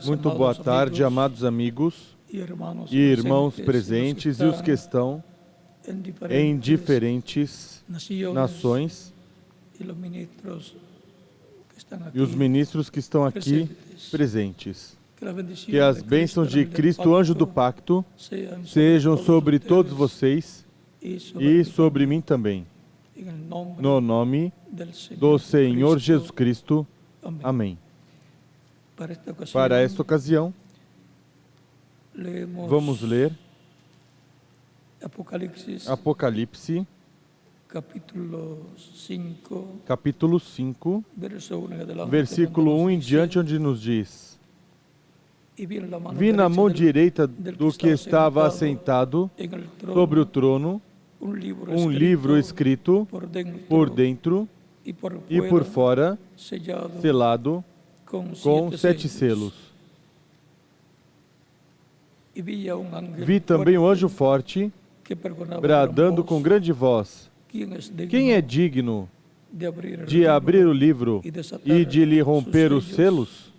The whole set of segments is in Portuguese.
Muito boa tarde, amados amigos e irmãos presentes e os que estão em diferentes nações e os ministros que estão aqui presentes. Que as bênçãos de Cristo, anjo do pacto, sejam sobre todos vocês e sobre mim também. No nome do Senhor Jesus Cristo. Amém. Para esta ocasião, vamos ler Apocalipse, capítulo 5, versículo 1 em diante, onde nos diz: Vi na mão direita do que estava assentado sobre o trono um livro escrito por dentro e por fora, selado com 7 selos. Vi também um anjo forte, bradando com grande voz: Quem é digno de abrir o livro e de lhe romper os selos?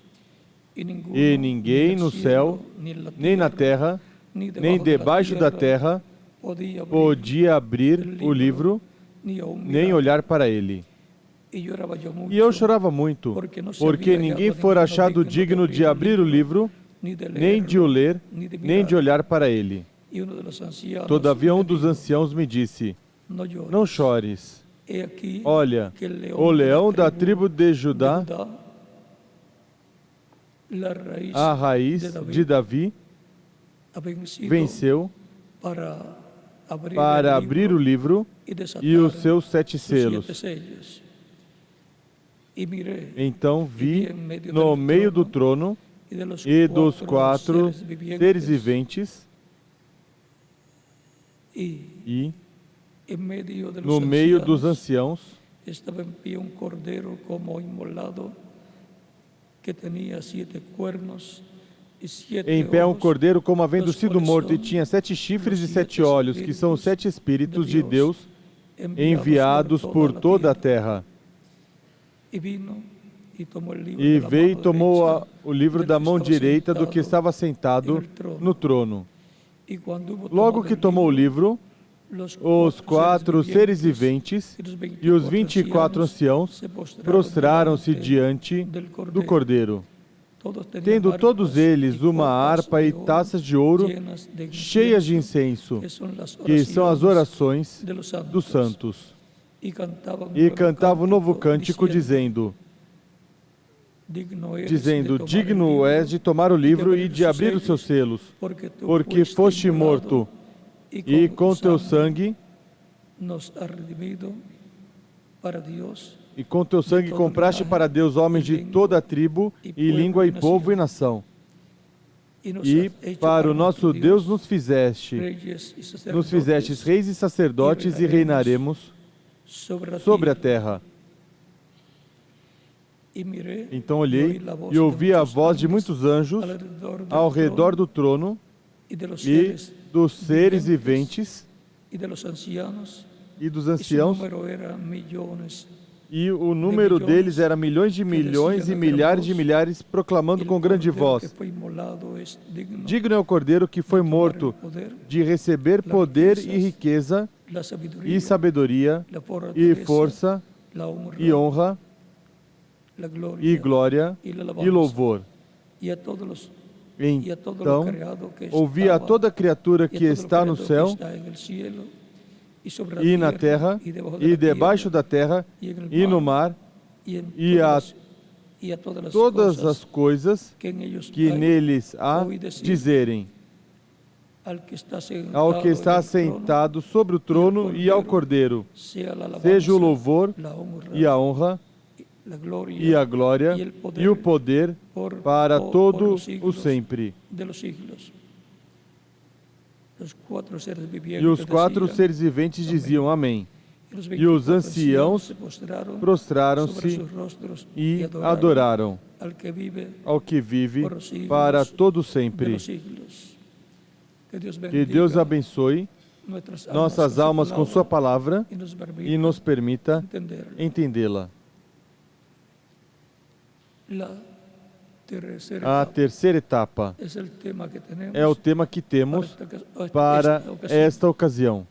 E ninguém no céu, nem na terra, nem debaixo da terra, podia abrir o livro, nem olhar para ele. E eu chorava muito, porque ninguém fora achado digno de abrir o livro, nem de o ler, nem de olhar para ele. Todavia um dos anciãos me disse: Não chores. Olha, o leão da tribo de Judá, a raiz de Davi, venceu para abrir o livro e os seus 7 selos. Então vi no meio do trono e dos 4 seres viventes e no meio dos anciãos estava em pé cordeiro como imolado, que tinha 7 cuernos e 7 em pé um cordeiro como havendo sido morto, e tinha 7 chifres e 7 olhos, que são os 7 Espíritos de Deus enviados por toda a terra. E veio e tomou o livro da mão direita do que estava sentado no trono. Logo que tomou o livro, os 4 seres viventes e os 24 anciãos prostraram-se diante do Cordeiro, tendo todos eles uma harpa e taças de ouro cheias de incenso, que são as orações dos santos. E cantavam um novo cântico, dizendo: Digno és de tomar o livro e de abrir os seus selos, porque foste morto, e com teu sangue compraste para Deus homens de toda a tribo, e língua, e povo, e nação. E para o nosso Deus nos fizestes reis e sacerdotes, e reinaremos sobre a terra. Então olhei e ouvi a voz de muitos anjos ao redor do trono e dos seres viventes e dos anciãos, e o número deles era milhões de milhões e milhares de milhares, proclamando com grande voz: Digno é o Cordeiro que foi morto de receber poder e riqueza e sabedoria e força e honra e glória e louvor. Então ouvi a toda criatura que está no céu e na terra e debaixo da terra e no mar e a todas as coisas que neles há, dizerem: Ao que está sentado sobre o trono e ao Cordeiro, seja o louvor e a honra e a glória e o poder para todo o sempre. E os 4 seres viventes diziam: Amém. E os anciãos prostraram-se e adoraram ao que vive para todo sempre. Que Deus abençoe nossas almas com sua palavra e nos permita entendê-la. A terceira etapa é o tema que temos para esta ocasião.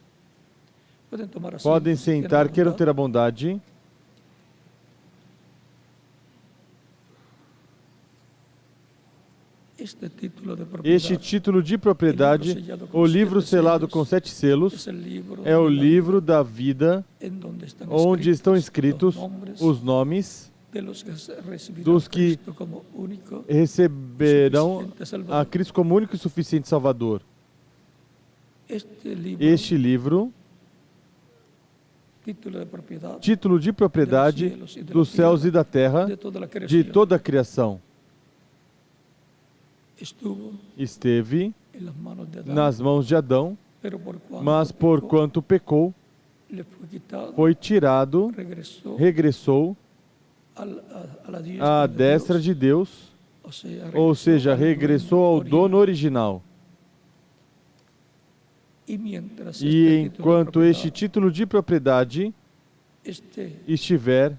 Podem sentar, queiram ter a bondade. Este título de propriedade, o livro selado com 7 selos, é o livro da vida, onde estão escritos os nomes dos que receberão a Cristo como único e suficiente Salvador. Este livro, título de propriedade dos céus e da terra, de toda a criação, esteve nas mãos de Adão, mas porquanto pecou, foi tirado, regressou à destra de Deus, ou seja, regressou ao dono original. E enquanto este título de propriedade estiver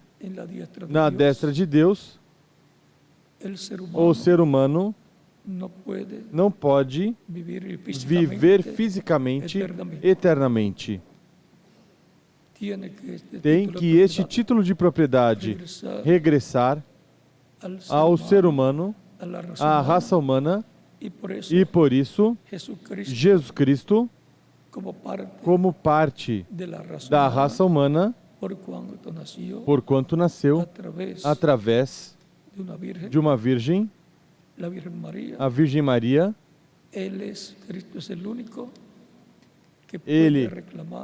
na destra de Deus, o ser humano não pode viver fisicamente eternamente. Tem que este título de propriedade regressar ao ser humano, à raça humana, e por isso Jesus Cristo, como parte da raça humana, porquanto nasceu através de uma virgem, a Virgem Maria.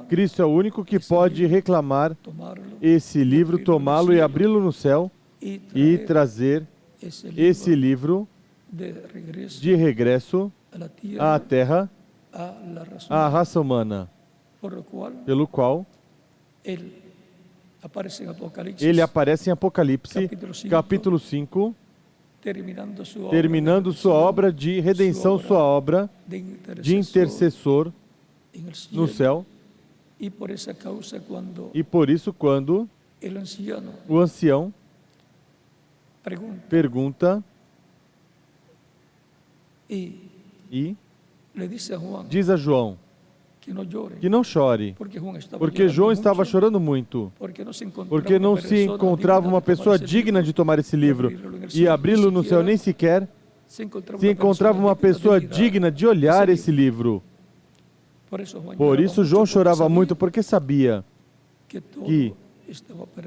Cristo é o único que pode reclamar esse livro, tomá-lo e abri-lo no céu e trazer esse livro de regresso à terra, à raça humana, pelo qual ele aparece em Apocalipse, capítulo 5, terminando sua obra de redenção, sua obra de intercessor no céu. E por isso, quando o ancião pergunta e diz a João que não chore, porque João estava chorando muito, porque não se encontrava uma pessoa digna de tomar esse livro e abri-lo no céu, nem sequer se encontrava uma pessoa digna de olhar esse livro. Por isso João chorava muito, porque sabia que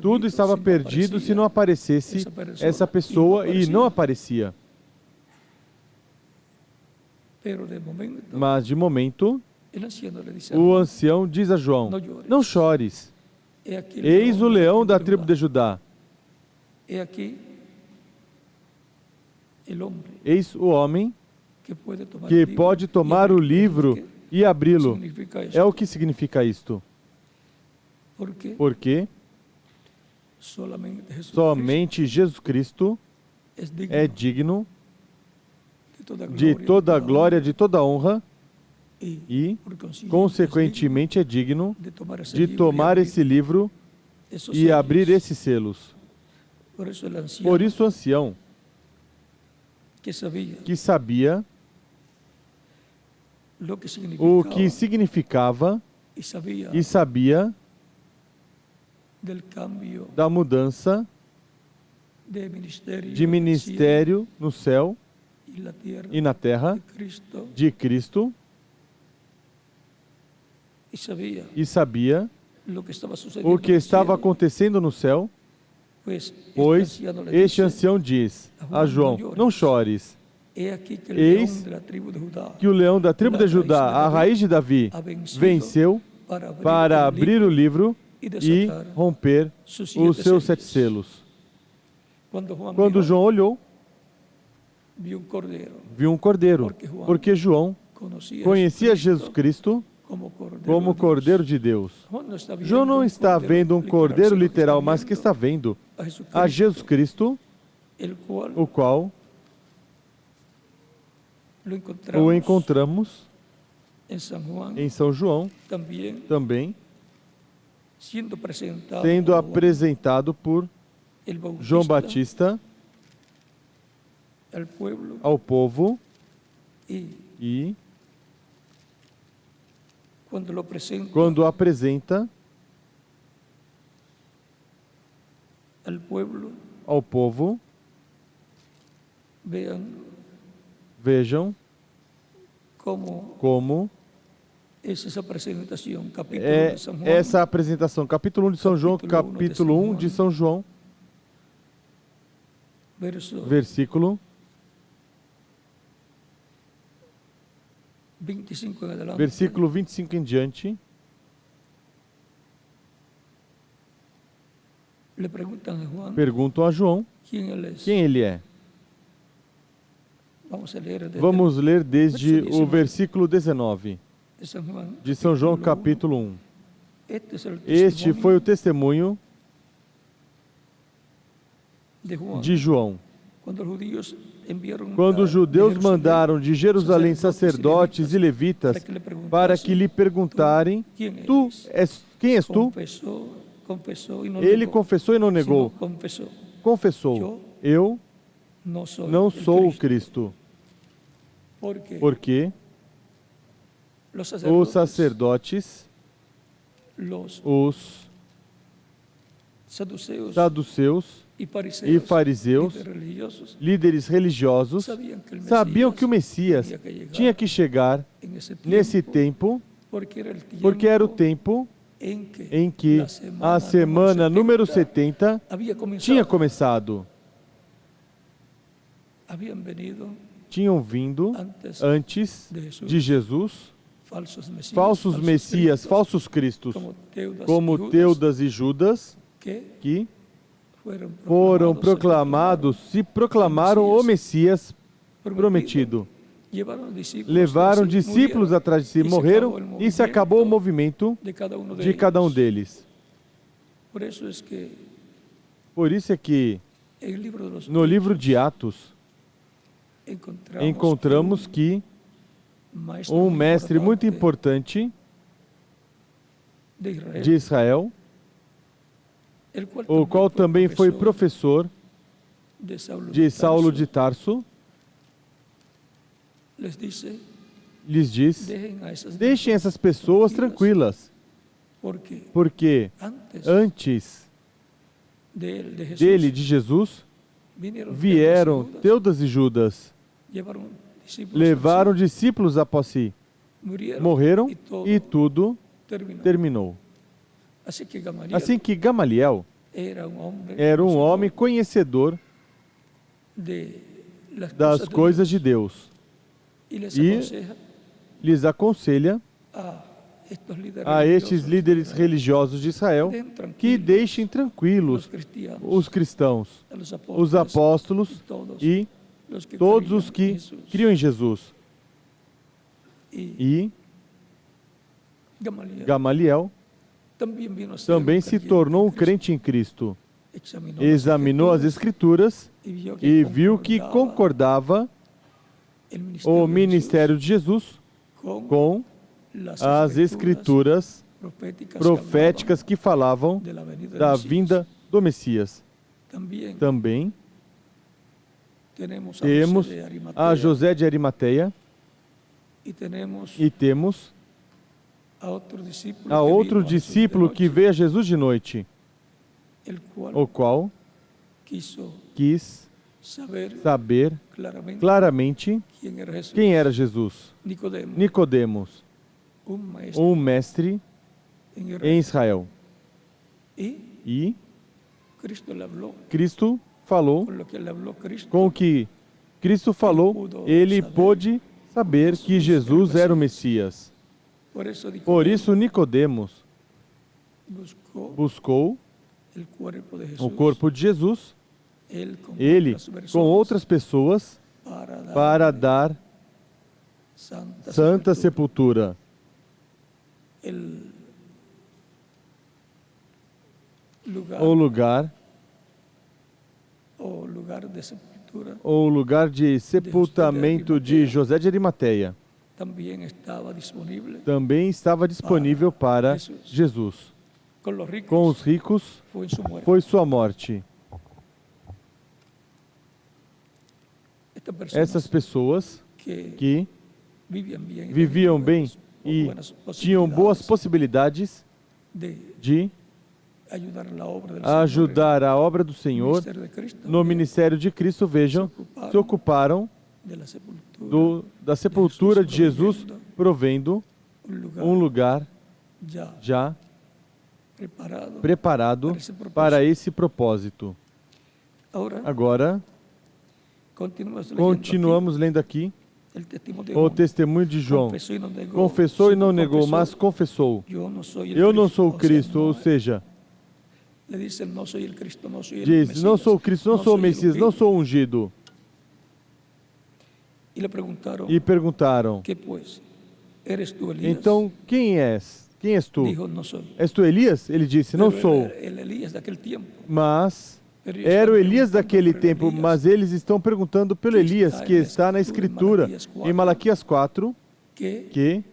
tudo estava perdido se não aparecesse essa pessoa, e não aparecia. Mas de momento, o ancião diz a João: não chores, eis o leão da tribo de Judá. Eis o homem que pode tomar o livro e abri-lo. É o que significa isto. Porque somente Jesus Cristo é digno de toda a glória, de toda a honra, e, consequentemente, é digno de tomar esse livro e abrir esses selos. Por isso, o ancião, que sabia o que significava e sabia da mudança de ministério no céu e na terra de Cristo, e sabia o que estava acontecendo no céu, pois este ancião diz a João: não chores, eis que o leão da tribo de Judá, a raiz de Davi, venceu para abrir o livro e romper os seus 7 selos. Quando João olhou, viu um cordeiro, porque João conhecia Jesus Cristo como Cordeiro de Deus. João não está vendo um cordeiro literal, mas que está vendo a Jesus Cristo, o qual o encontramos em São João, também sendo apresentado por João Batista, ao povo e quando apresenta ao povo, vejam como essa apresentação, capítulo 1 de São João, capítulo 1 de São João, versículo 25 em diante, perguntam a João quem ele é. Vamos ler desde o versículo 19 de São João, capítulo 1. Este foi o testemunho de João. Quando os judeus mandaram de Jerusalém sacerdotes e levitas para que lhe perguntarem, quem és tu? Ele confessou e não negou. Confessou, eu não sou o Cristo. Porque os sacerdotes, os saduceus e fariseus, líderes religiosos, sabiam que o Messias tinha que chegar nesse tempo, porque era o tempo em que a semana número 70 tinha começado. Tinham vindo antes de Jesus falsos messias, falsos cristos, como Teudas e Judas, que foram proclamados, se proclamaram o Messias prometido. Levaram discípulos atrás de si, morreram e se acabou o movimento de cada um deles. Por isso é que no livro de Atos encontramos que um mestre muito importante de Israel, o qual também foi professor de Saulo de Tarso, lhes diz: deixem essas pessoas tranquilas, porque antes dele, de Jesus, vieram Teudas e Judas, levaram discípulos após si, morreram e tudo terminou. Assim que Gamaliel era um homem conhecedor das coisas de Deus e lhes aconselha a estes líderes religiosos de Israel que deixem tranquilos os cristãos, os apóstolos e todos os que criam em Jesus. E Gamaliel também se tornou um crente em Cristo. Examinou as Escrituras e viu que concordava o ministério de Jesus com as Escrituras proféticas que falavam da vinda do Messias. Também temos a José de Arimateia e temos a outro discípulo que veio a Jesus de noite, o qual quis saber claramente quem era Jesus. Nicodemos, um mestre em Israel. E Cristo falou, com o que Cristo falou, ele pôde saber que Jesus era o Messias. Por isso Nicodemos buscou o corpo de Jesus, ele com outras pessoas, para dar santa sepultura. O lugar de sepultamento de José de Arimateia também estava disponível para Jesus. Com os ricos foi sua morte. essas pessoas que viviam bem e tinham boas possibilidades de ajudar a obra do Senhor no ministério de Cristo, vejam, se ocuparam da sepultura de Jesus, provendo um lugar já preparado para esse propósito. Agora, continuamos lendo aqui o testemunho de João. Confessou e não negou, mas confessou: eu não sou o Cristo, ou seja, diz, não sou o Cristo, não sou o Messias, não sou o ungido. E perguntaram: então, quem és? Quem és tu? És tu Elias? Ele disse: não sou. Mas era o Elias daquele tempo, mas eles estão perguntando pelo Elias que está na Escritura, em Malaquias 4, que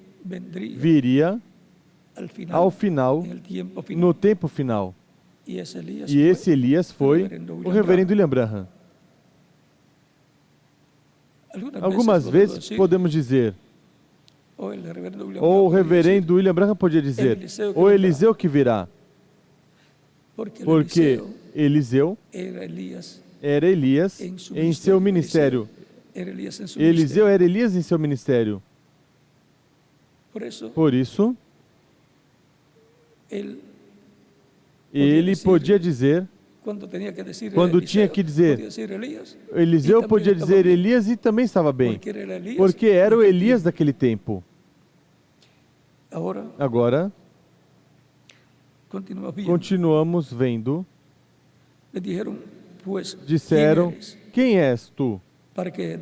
viria ao final, no tempo final. E esse Elias foi o reverendo William Branham. Algumas vezes podemos dizer, ou o reverendo William Branham podia dizer, ou Eliseu que virá. Porque Eliseu era Elias em seu ministério. Eliseu era Elias em seu ministério. Por isso, ele podia dizer, quando tinha que dizer, Eliseu podia dizer Elias e também estava bem, porque era o Elias daquele tempo. Agora, continuamos vendo. Disseram: quem és tu? Para que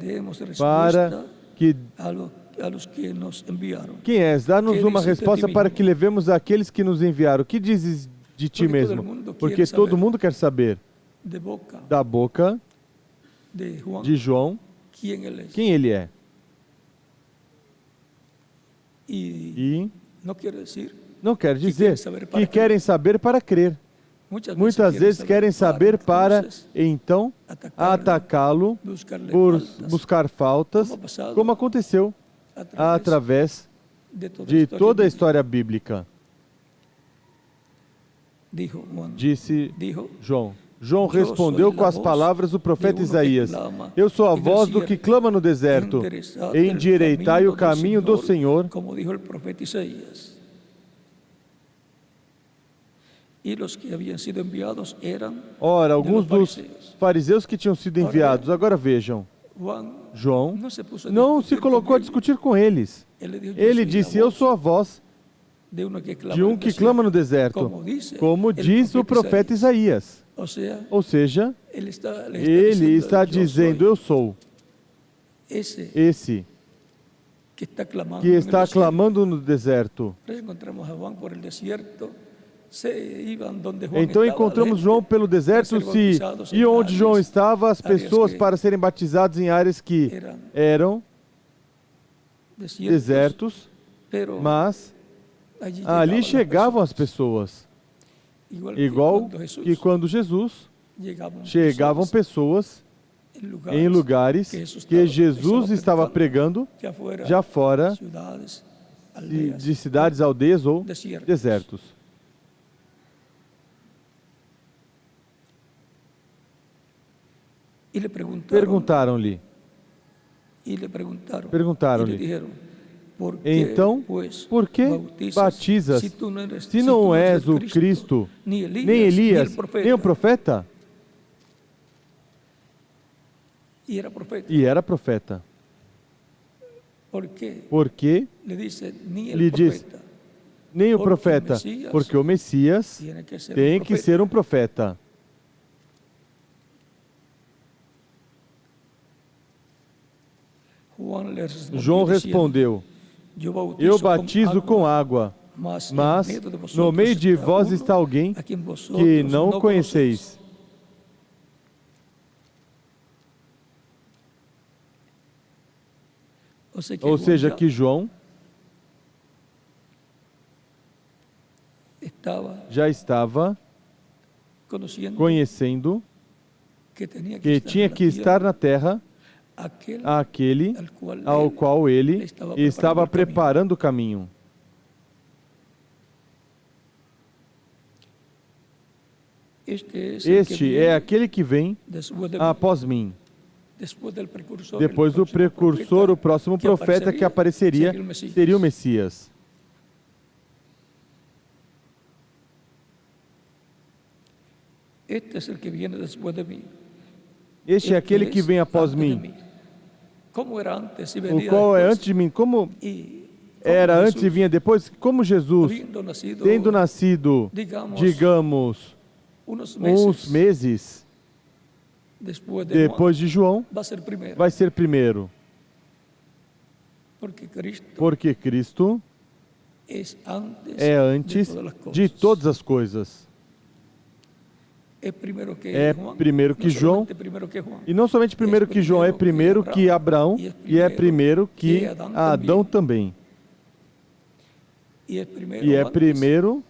quem és? Dá-nos uma resposta para que levemos àqueles que nos enviaram. O que dizes de ti mesmo? Porque todo mundo quer saber da boca de João quem ele é. E não quer dizer que querem saber para crer. Muitas vezes querem saber para, então, atacá-lo por buscar faltas, como aconteceu através de toda a história bíblica. Disse João. João respondeu com as palavras do profeta Isaías: eu sou a voz do que clama no deserto, endireitai o caminho do Senhor. Ora, alguns dos fariseus que tinham sido enviados, agora vejam, João não se colocou a discutir com eles. Ele disse: eu sou a voz de um que clama no deserto, como diz o profeta Isaías. Ou seja, ele está dizendo: eu sou esse que está clamando no deserto. Então encontramos João pelo deserto, e onde João estava, as pessoas para serem batizadas em áreas que eram desertos, mas ali chegavam as pessoas. Igual que quando Jesus, chegavam pessoas em lugares que Jesus estava pregando, já fora de cidades, aldeias ou desertos. Perguntaram-lhe. Então, por que batizas se não és o Cristo, nem Elias, nem o profeta? E era profeta. Por que lhe diz, nem o profeta? Porque o Messias tem que ser um profeta. João respondeu: eu batizo com água, mas no meio de vós está alguém que não conheceis. Ou seja, que João já estava conhecendo que tinha que estar na terra àquele ao qual ele estava preparando o caminho. Este é aquele que vem após mim. Depois do precursor, o próximo profeta que apareceria seria o Messias. Este é aquele que vem após mim. O qual é antes de mim, como era antes e vinha depois, como Jesus, tendo nascido, digamos, uns meses depois de João, vai ser primeiro. Porque Cristo é antes de todas as coisas. É primeiro que João, e não somente primeiro que João, é primeiro que Abraão, e é primeiro que Adão também. E é primeiro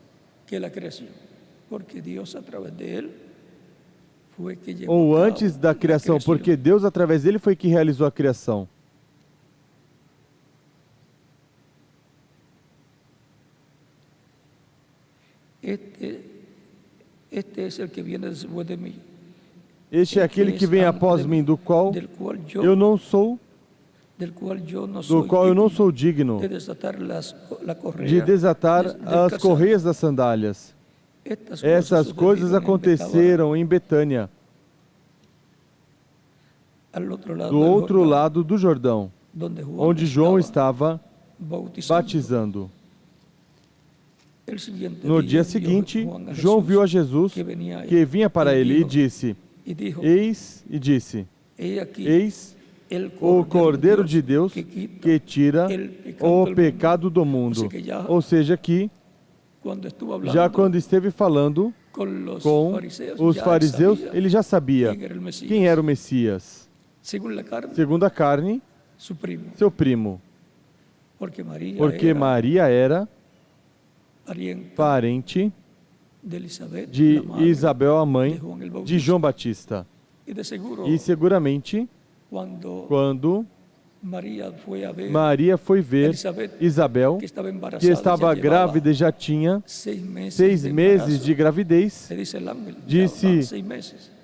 ou antes da criação, porque Deus, através dele, foi que realizou a criação. Este é aquele que vem após mim, do qual eu não sou digno de desatar as correias das sandálias. Essas coisas aconteceram em Betânia, do outro lado do Jordão, onde João estava batizando. No dia seguinte, João viu a Jesus que vinha para ele e disse: Eis o Cordeiro de Deus que tira o pecado do mundo. Ou seja, que já quando esteve falando com os fariseus, ele já sabia quem era o Messias. Segundo a carne, seu primo. Porque Maria era parente de Isabel, a mãe de João Batista. E seguramente, quando Maria foi ver Isabel, que estava grávida e já tinha 6 meses de gravidez, disse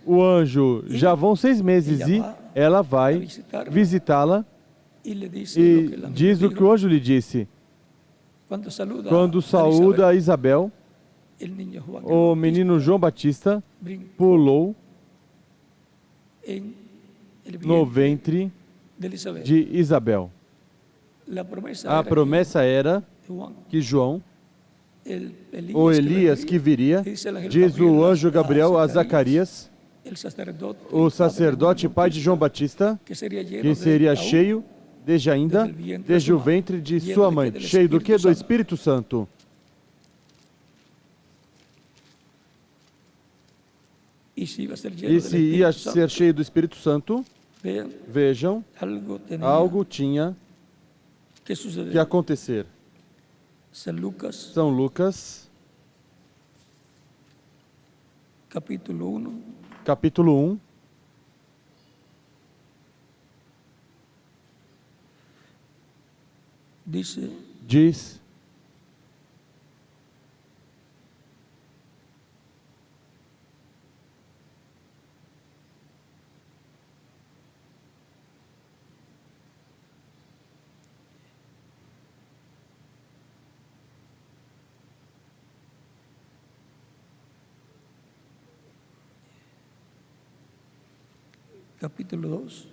o anjo: já vão 6 meses, e ela vai visitá-la, e diz o que o anjo lhe disse. Quando saúda Isabel, o menino João Batista pulou no ventre de Isabel. A promessa era que João, o Elias que viria, diz o anjo Gabriel a Zacarias, o sacerdote pai de João Batista, que seria cheio desde o ventre de sua mãe. Cheio do quê? Do Espírito Santo. E se ia ser cheio do Espírito Santo, vejam, algo tinha que acontecer. São Lucas, capítulo 1. Diz: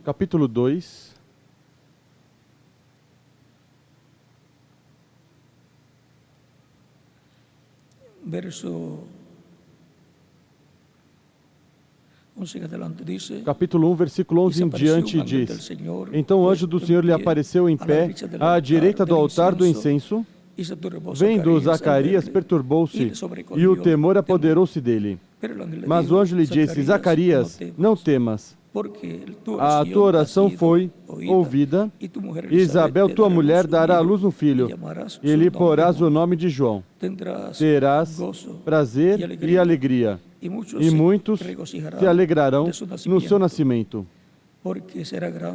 capítulo 2, capítulo 1, versículo 11 em diante diz: Então o anjo do Senhor lhe apareceu em pé à direita do altar do incenso. Vendo Zacarias, perturbou-se, e o temor apoderou-se dele. Mas o anjo lhe disse: Zacarias, não temas, a tua oração foi ouvida, e Isabel, tua mulher, dará à luz um filho, e lhe porás o nome de João. Terás prazer e alegria, e muitos se alegrarão no seu nascimento,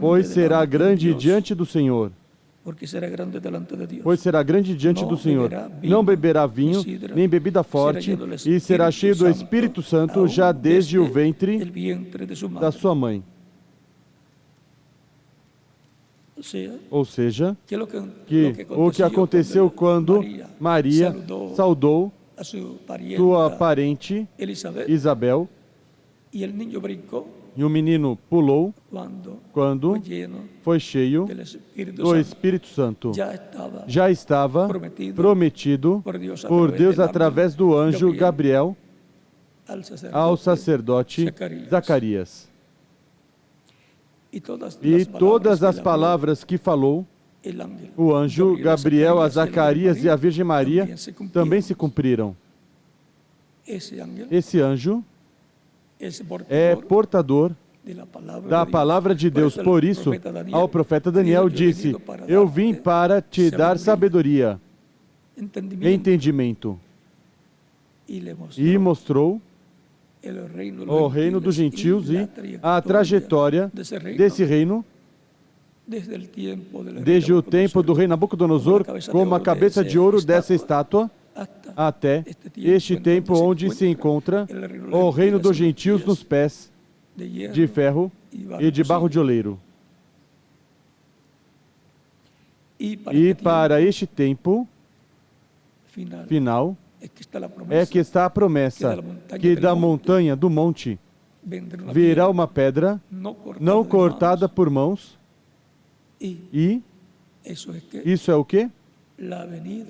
pois será grande diante do Senhor. Pois será grande diante do Senhor. Não beberá vinho, nem bebida forte, e será cheio do Espírito Santo já desde o ventre da sua mãe. Ou seja, que o que aconteceu quando Maria saudou sua parente Isabel, e o menino pulou quando foi cheio do Espírito Santo. Já estava prometido por Deus através do anjo Gabriel ao sacerdote Zacarias. E todas as palavras que falou o anjo Gabriel a Zacarias e a Virgem Maria também se cumpriram. Esse anjo é portador da palavra de Deus. Por isso, ao profeta Daniel disse: eu vim para te dar sabedoria, entendimento. E mostrou o reino dos gentios e a trajetória desse reino desde o tempo do rei Nabucodonosor, como a cabeça de ouro dessa estátua, até este tempo onde se encontra o reino dos gentios nos pés de ferro e de barro de oleiro. E para este tempo final é que está a promessa que da montanha, do monte, virá uma pedra não cortada por mãos. E isso é o quê?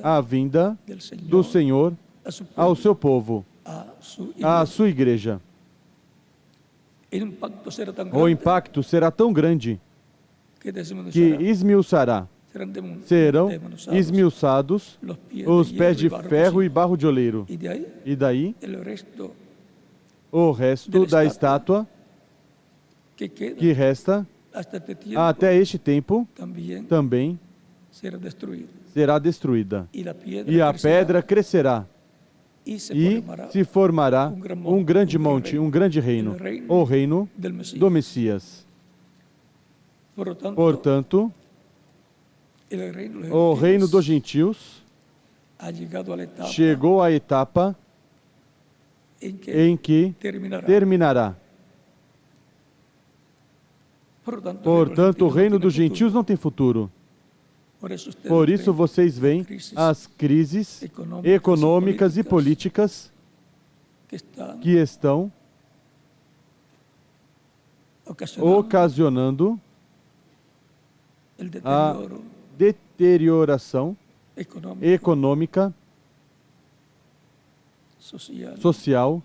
A vinda do Senhor ao seu povo, à sua igreja. O impacto será tão grande que esmiuçará. Serão esmiuçados os pés de ferro e barro de oleiro. E daí, o resto da estátua que resta até este tempo também será destruída. E a pedra crescerá e se formará um grande monte, um grande reino, o reino do Messias. Portanto, o reino dos gentios chegou à etapa em que terminará. Portanto, o reino dos gentios não tem futuro. Por isso vocês veem as crises econômicas e políticas que estão ocasionando a deterioração econômica, social,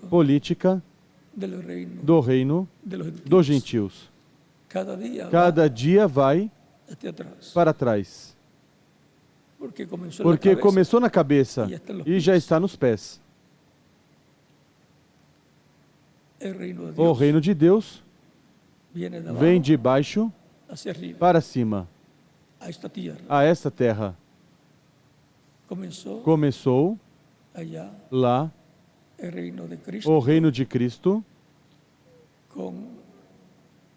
política do reino dos gentios. Cada dia vai para trás. Porque começou na cabeça e já está nos pés. O reino de Deus vem de baixo para cima, a esta terra. Começou lá o reino de Cristo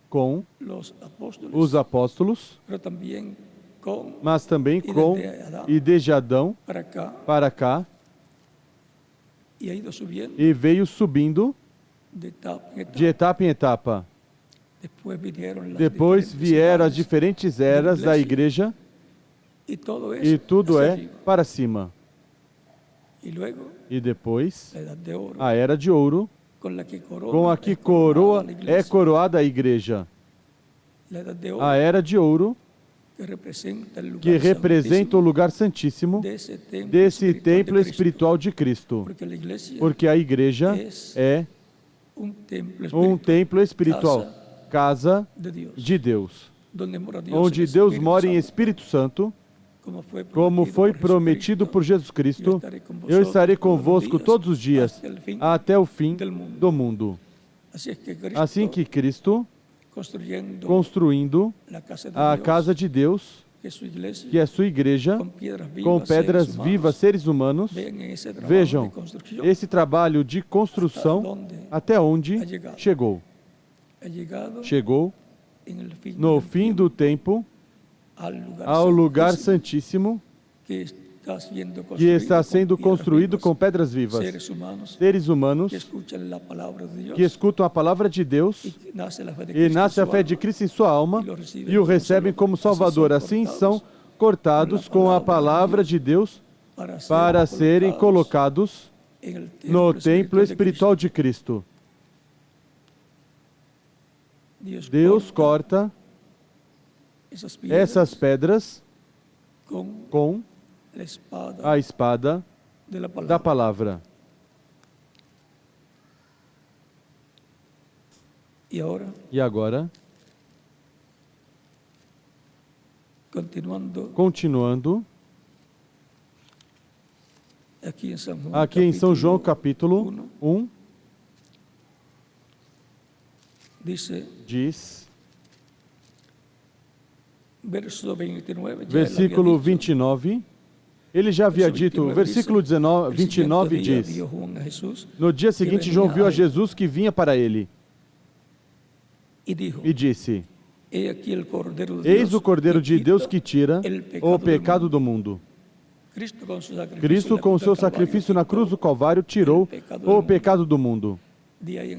com os apóstolos, mas também com e desde Adão para cá, e veio subindo de etapa em etapa. Depois vieram as diferentes eras da igreja, e tudo é para cima. E depois, a era de ouro, com a que é coroada a igreja. A era de ouro, que representa o lugar santíssimo desse templo espiritual de Cristo. Porque a igreja é um templo espiritual, casa de Deus, onde Deus mora em Espírito Santo, como foi prometido por Jesus Cristo. Eu estarei convosco todos os dias, até o fim do mundo. Assim que Cristo, construindo a casa de Deus, que é sua igreja, com pedras vivas, seres humanos, vejam esse trabalho de construção até onde chegou. chegou no fim do tempo ao lugar santíssimo que está sendo construído com pedras vivas, seres humanos que escutam a palavra de Deus e nasce a fé de Cristo em sua alma e o recebem como Salvador. Assim são cortados com a palavra de Deus para serem colocados no templo espiritual de Cristo. Deus corta essas pedras com a espada da palavra. E agora, continuando, aqui em São João capítulo 1, diz, versículo 29, ele já havia dito, versículo 29 diz, no dia seguinte João viu a Jesus que vinha para ele e disse, eis o Cordeiro de Deus que tira o pecado do mundo. Cristo, com o seu sacrifício na cruz do Calvário, tirou o pecado do mundo.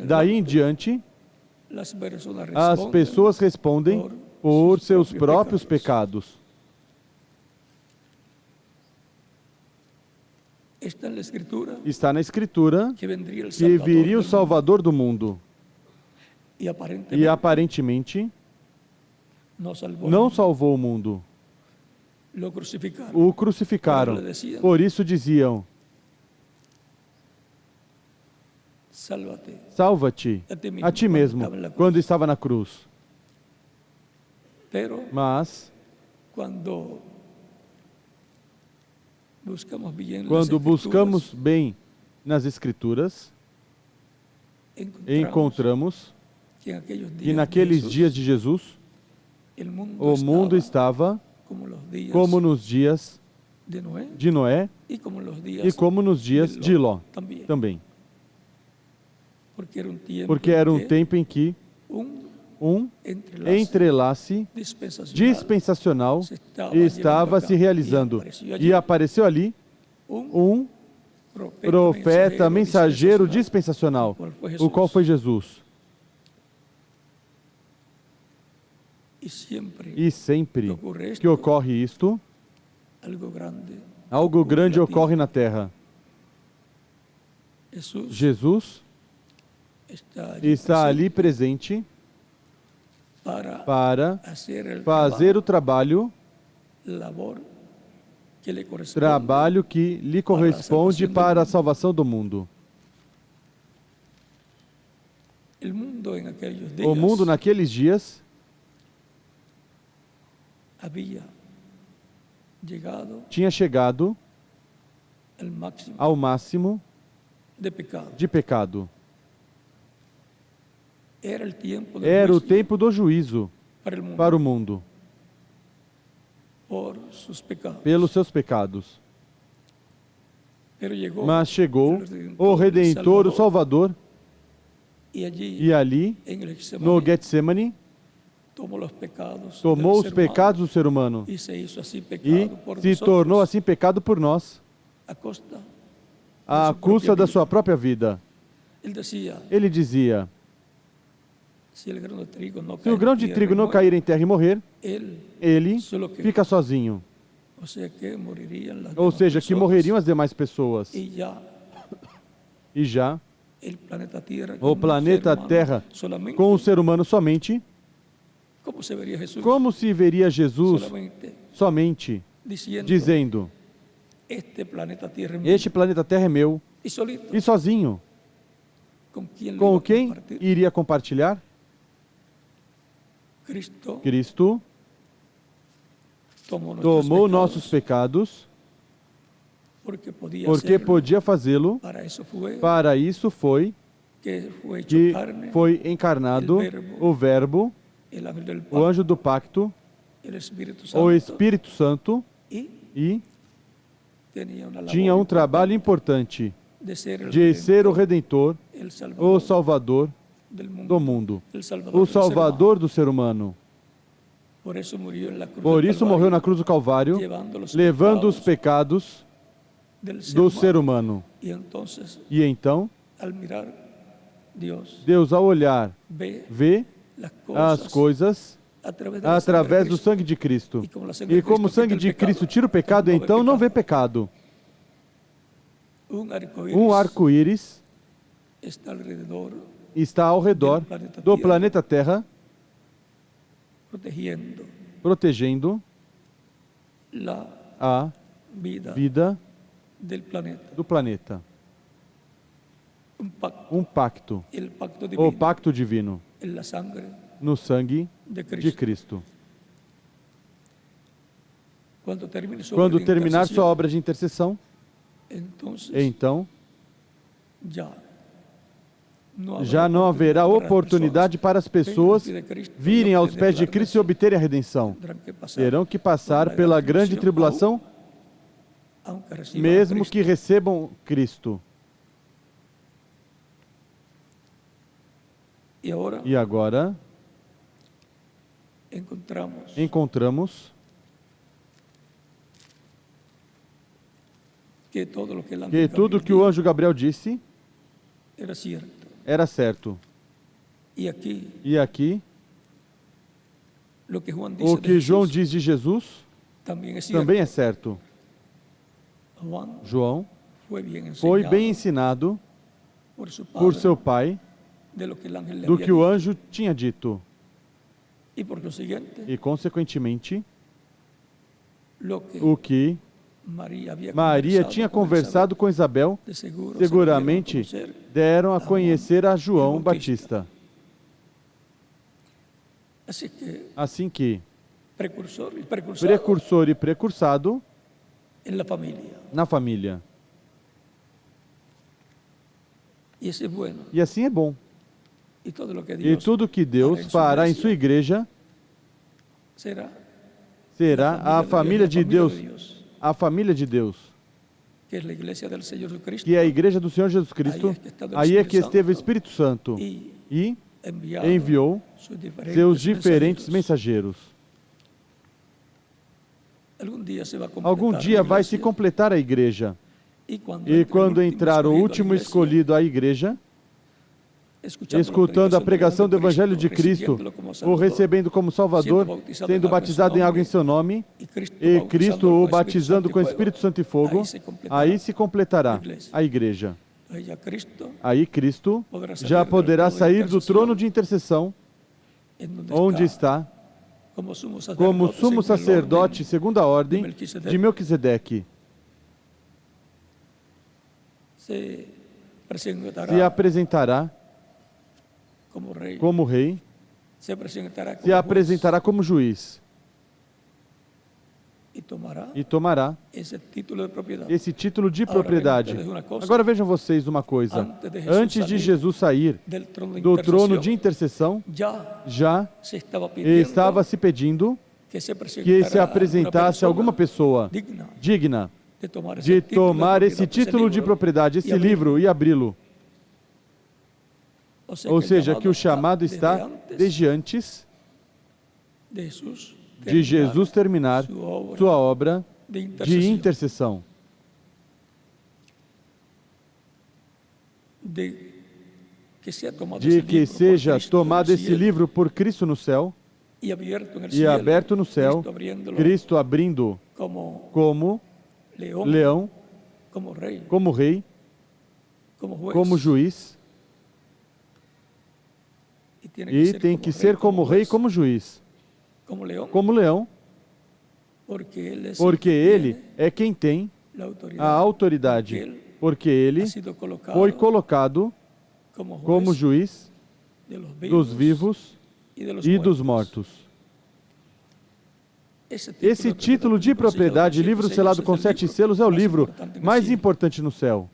Daí em diante, as pessoas respondem por seus próprios pecados. Está na Escritura que viria o Salvador do mundo. E aparentemente não salvou o mundo. O crucificaram. Por isso diziam, salva-te a ti mesmo, quando estava na cruz. Mas, quando buscamos bem nas Escrituras, encontramos que naqueles dias de Jesus, o mundo estava como nos dias de Noé e como nos dias de Ló também. Porque era um tempo em que um entrelace dispensacional estava se realizando. E apareceu ali um profeta mensageiro dispensacional, o qual foi Jesus. E sempre que ocorre isto, algo grande ocorre na terra. Jesus está ali presente para fazer o trabalho que lhe corresponde para a salvação do mundo. O mundo naqueles dias tinha chegado ao máximo de pecado. Era o tempo do juízo para o mundo, pelos seus pecados. Mas chegou o Redentor, o Salvador, e ali, no Getsemane, tomou os pecados do ser humano e se tornou assim pecado por nós, à custa da sua própria vida. Ele dizia, se o grão de trigo não cair em terra e morrer, ele fica sozinho. Ou seja, que morreriam as demais pessoas. E já o planeta Terra, com o ser humano somente, como se veria Jesus somente dizendo, este planeta Terra é meu, e sozinho, com quem iria compartilhar? Cristo tomou nossos pecados, porque podia fazê-lo. Para isso foi que foi encarnado o Verbo, o anjo do pacto, o Espírito Santo, e tinha um trabalho importante de ser o Redentor, o Salvador do mundo, o Salvador do ser humano. Por isso morreu na cruz do Calvário, levando os pecados do ser humano. E então, Deus, ao olhar, vê as coisas através do sangue de Cristo. E como o sangue de Cristo tira o pecado, então não vê pecado. Um arco-íris está ao redor do planeta Terra, protegendo a vida do planeta. Um pacto, o pacto divino, no sangue de Cristo. Quando terminar sua obra de intercessão, então já não haverá oportunidade para as pessoas virem aos pés de Cristo e obterem a redenção. Terão que passar pela grande tribulação, mesmo que recebam Cristo. E agora, encontramos que tudo que o anjo Gabriel disse era certo. E aqui, o que João diz de Jesus também é certo. João foi bem ensinado por seu pai do que o anjo tinha dito. E, consequentemente, o que Maria tinha conversado com Isabel, seguramente deram a conhecer a João Batista. Assim que, precursor e precursado na família. E assim é bom. E tudo que Deus fará em sua igreja será a família de Deus. A família de Deus, que é a igreja do Senhor Jesus Cristo. Aí é que esteve o Espírito Santo e enviou seus diferentes mensageiros. Algum dia vai se completar a igreja. E quando entrar o último escolhido à igreja, escutando a pregação do Evangelho de Cristo, o recebendo como Salvador, sendo batizado em água em seu nome, e Cristo o batizando com Espírito Santo e fogo, aí se completará a igreja. Aí Cristo já poderá sair do trono de intercessão, onde está, como sumo sacerdote segundo a ordem de Melquisedeque. Se apresentará como rei, se apresentará como juiz e tomará esse título de propriedade. Agora vejam vocês uma coisa. Antes de Jesus sair do trono de intercessão, já estava se pedindo que se apresentasse alguma pessoa digna de tomar esse título de propriedade, esse livro, e abri-lo. Ou seja, que o chamado está desde antes de Jesus terminar sua obra de intercessão. De que seja tomado esse livro por Cristo no céu e aberto no céu, Cristo abrindo como leão, como rei, como juiz. E tem que ser como rei e como juiz. Como leão, porque ele é quem tem a autoridade, porque ele foi colocado como juiz dos vivos e dos mortos. Esse título de propriedade, livro selado com 7 selos, é o livro mais importante no céu.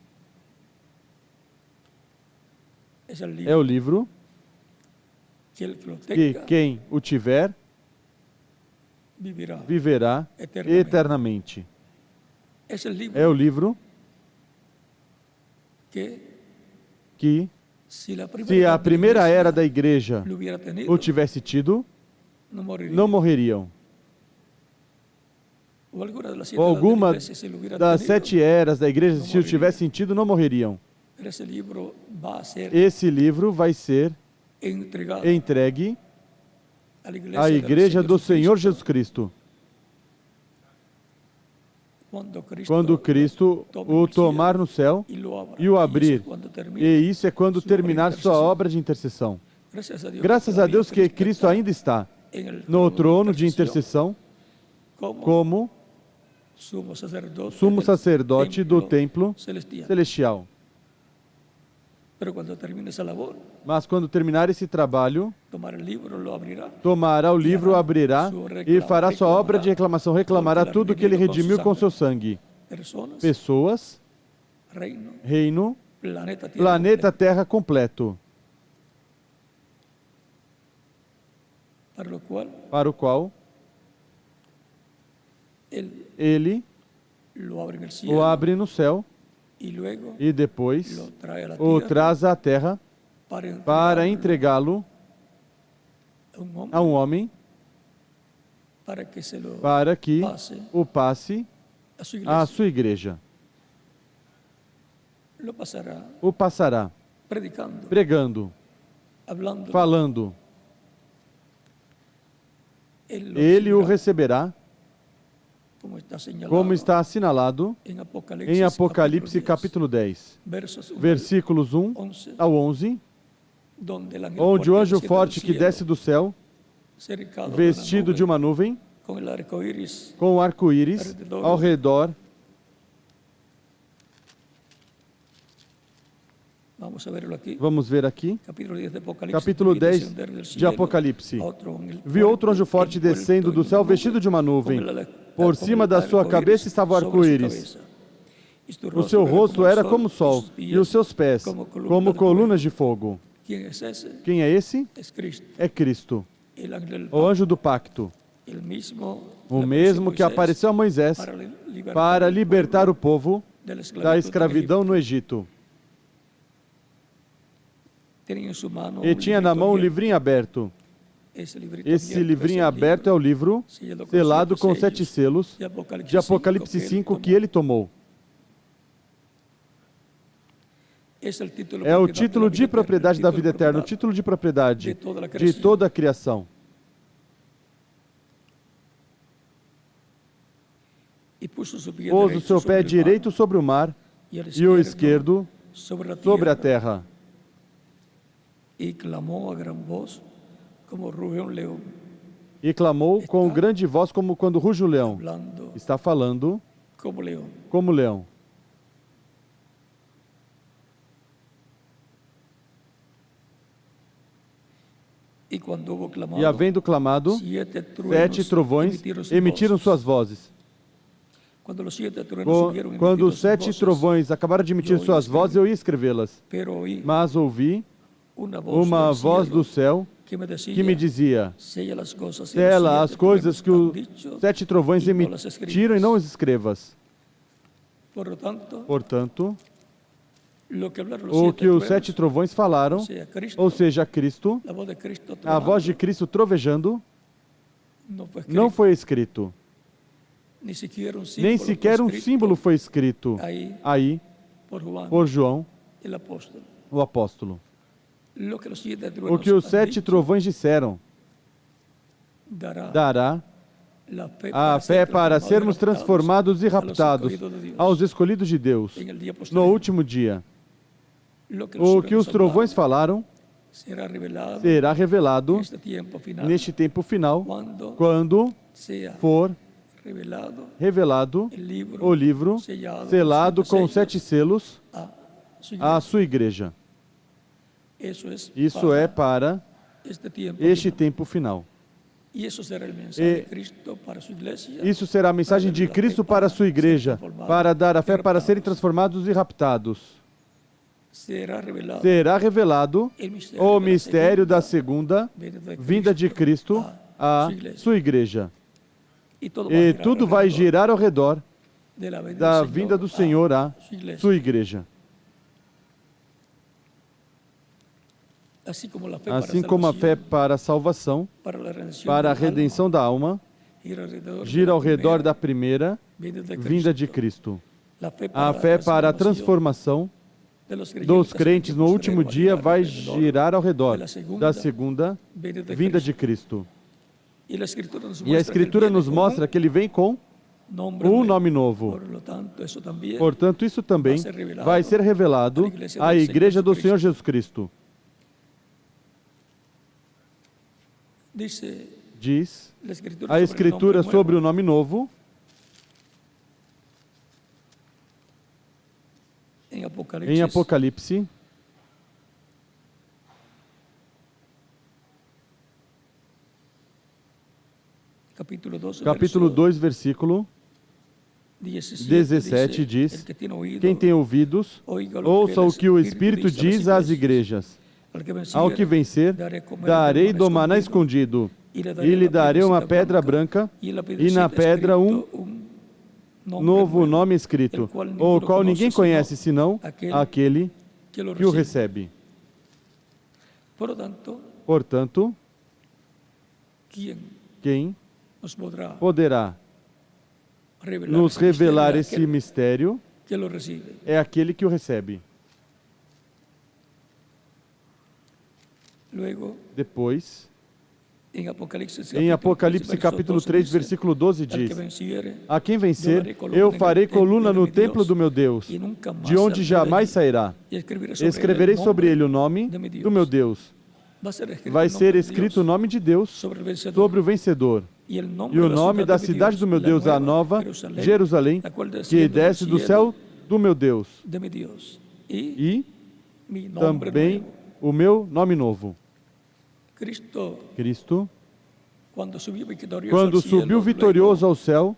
É o livro que quem o tiver viverá eternamente. É o livro que Se a primeira era da igreja o tivesse tido, não morreriam. Ou alguma das 7 eras da igreja, se o tivessem tido, não morreriam. Esse livro vai ser entregue à igreja do Senhor Jesus Cristo. Quando Cristo o tomar no céu e o abrir. E isso é quando terminar sua obra de intercessão. Graças a Deus que Cristo ainda está no trono de intercessão como sumo sacerdote do templo celestial. Mas quando terminar esse trabalho, tomará o livro, abrirá e fará sua obra de reclamação, reclamará tudo que ele redimiu com seu sangue. Pessoas, reino, planeta Terra completo. Para o qual ele o abre no céu e depois o traz à terra para entregá-lo a um homem para que o passe à sua igreja. O passará pregando, falando. Ele o receberá, como está assinalado em Apocalipse capítulo 10, versículos 1 ao 11, onde o anjo forte que desce do céu, vestido de uma nuvem, com o arco-íris ao redor. Vamos ver aqui, capítulo 10 de Apocalipse. Vi outro anjo forte descendo do céu, vestido de uma nuvem. Por cima da sua cabeça estava o arco-íris. O seu rosto era como o sol, e os seus pés como colunas de fogo. Quem é esse? É Cristo, o anjo do pacto. O mesmo que apareceu a Moisés para libertar o povo da escravidão no Egito. E tinha na mão um livrinho aberto. Esse livrinho aberto é o livro selado com 7 selos de Apocalipse 5 que ele tomou. É o título de propriedade da vida eterna, o título de propriedade de toda a criação. Pôs o seu pé direito sobre o mar e o esquerdo sobre a terra. E clamou com grande voz como quando ruge o leão. Está falando como leão. E havendo clamado, 7 trovões emitiram suas vozes. Quando os 7 trovões acabaram de emitir suas vozes, eu ia escrevê-las. Mas ouvi uma voz do céu que me dizia: sela as coisas que os 7 trovões emitiram e não as escrevas. Portanto, o que os 7 trovões falaram, ou seja, Cristo, a voz de Cristo trovejando, não foi escrito. Nem sequer um símbolo foi escrito aí por João, o apóstolo. O que os 7 trovões disseram dará a fé para sermos transformados e raptados aos escolhidos de Deus no último dia. O que os trovões falaram será revelado neste tempo final, quando for revelado o livro selado com 7 selos à sua igreja. Isso é para este tempo final. Isso será a mensagem de Cristo para a sua igreja, para dar a fé para serem transformados e raptados. Será revelado o mistério da segunda vinda de Cristo à sua igreja. E tudo vai girar ao redor da vinda do Senhor à sua igreja. Assim como a fé para a salvação, para a redenção da alma, gira ao redor da primeira vinda de Cristo. A fé para a transformação dos crentes no último dia vai girar ao redor da segunda vinda de Cristo. E a Escritura nos mostra que Ele vem com um nome novo. Portanto, isso também vai ser revelado à Igreja do Senhor Jesus Cristo. Diz a Escritura sobre o nome novo em Apocalipse, capítulo 2, versículo 17 diz: quem tem ouvidos, ouça o que o Espírito diz às igrejas. Ao que vencer, darei do maná escondido, e lhe darei uma pedra branca, e na pedra um novo nome escrito, o qual ninguém conhece senão aquele que o recebe. Portanto, quem poderá nos revelar esse mistério é aquele que o recebe. Depois, em Apocalipse capítulo 3, versículo 12 diz: a quem vencer, eu farei coluna no templo do meu Deus, de onde jamais sairá. Escreverei sobre ele o nome do meu Deus. Vai ser escrito o nome de Deus sobre o vencedor. E o nome da cidade do meu Deus, a nova Jerusalém, que desce do céu do meu Deus. E também o meu nome novo. Cristo, quando subiu vitorioso ao céu,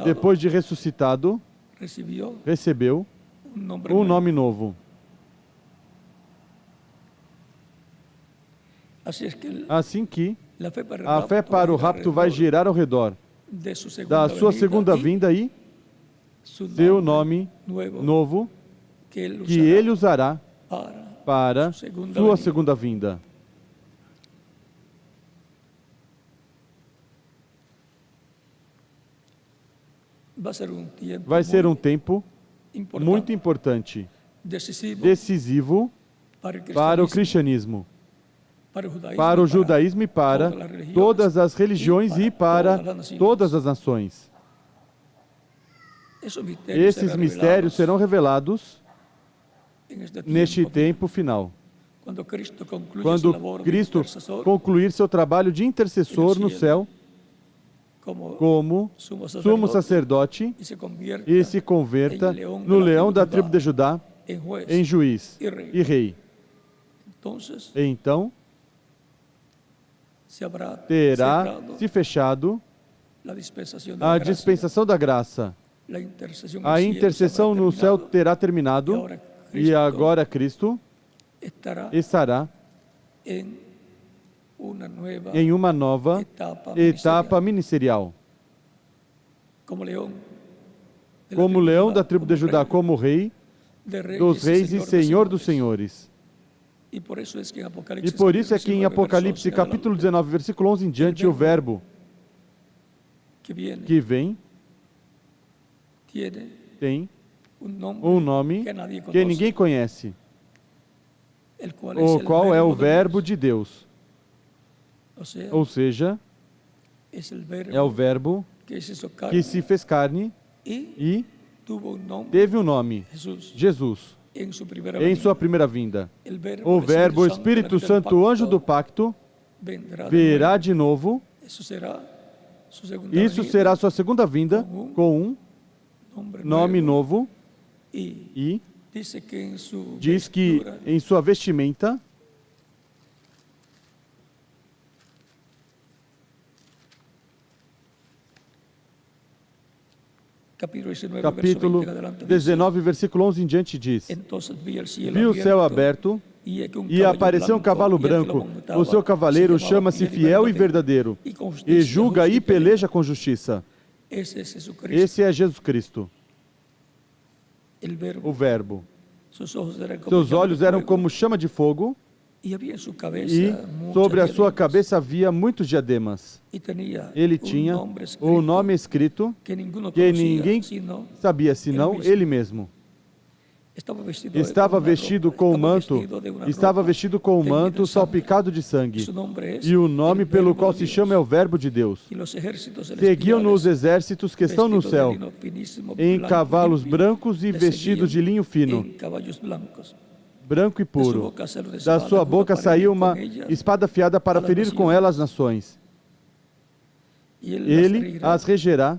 depois de ressuscitado, recebeu um nome novo. Assim que a fé para o rapto vai girar ao redor da sua segunda vinda e seu nome novo que ele usará para sua segunda vinda. Vai ser um tempo muito importante, decisivo para o cristianismo, para o judaísmo e para todas as religiões e para todas as nações. Esses mistérios serão revelados neste tempo final. Quando Cristo concluir seu trabalho de intercessor no céu, como sumo sacerdote, e se converta no leão da tribo de Judá, em juiz e rei. Então, terá se fechado a dispensação da graça. A intercessão no céu terá terminado e agora Cristo estará em uma nova etapa ministerial. Como leão da tribo de Judá, como rei dos reis e senhor dos senhores. E por isso é que em Apocalipse capítulo 19, versículo 11 em diante, o verbo que vem tem um nome que ninguém conhece, o qual é o verbo de Deus. Ou seja, é o verbo que se fez carne e teve um nome, Jesus, em sua primeira vinda. O verbo, o Espírito Santo, o anjo do pacto, virá de novo. Isso será sua segunda vinda com um nome novo e diz que em sua vestimenta capítulo 19, versículo 11 em diante diz: vi o céu aberto e apareceu um cavalo branco. O seu cavaleiro chama-se Fiel e Verdadeiro e julga e peleja com justiça. Esse é Jesus Cristo, o Verbo. Seus olhos eram como chama de fogo E sobre a sua cabeça havia muitos diademas. Ele tinha um nome escrito que ninguém sabia senão ele mesmo. Estava vestido com um manto salpicado de sangue. E o nome pelo qual se chama é o Verbo de Deus. Seguiam-no os exércitos que estão no céu, em cavalos brancos e vestidos de linho fino, branco e puro. Da sua boca saiu uma espada afiada para ferir com ela as nações. Ele as regerá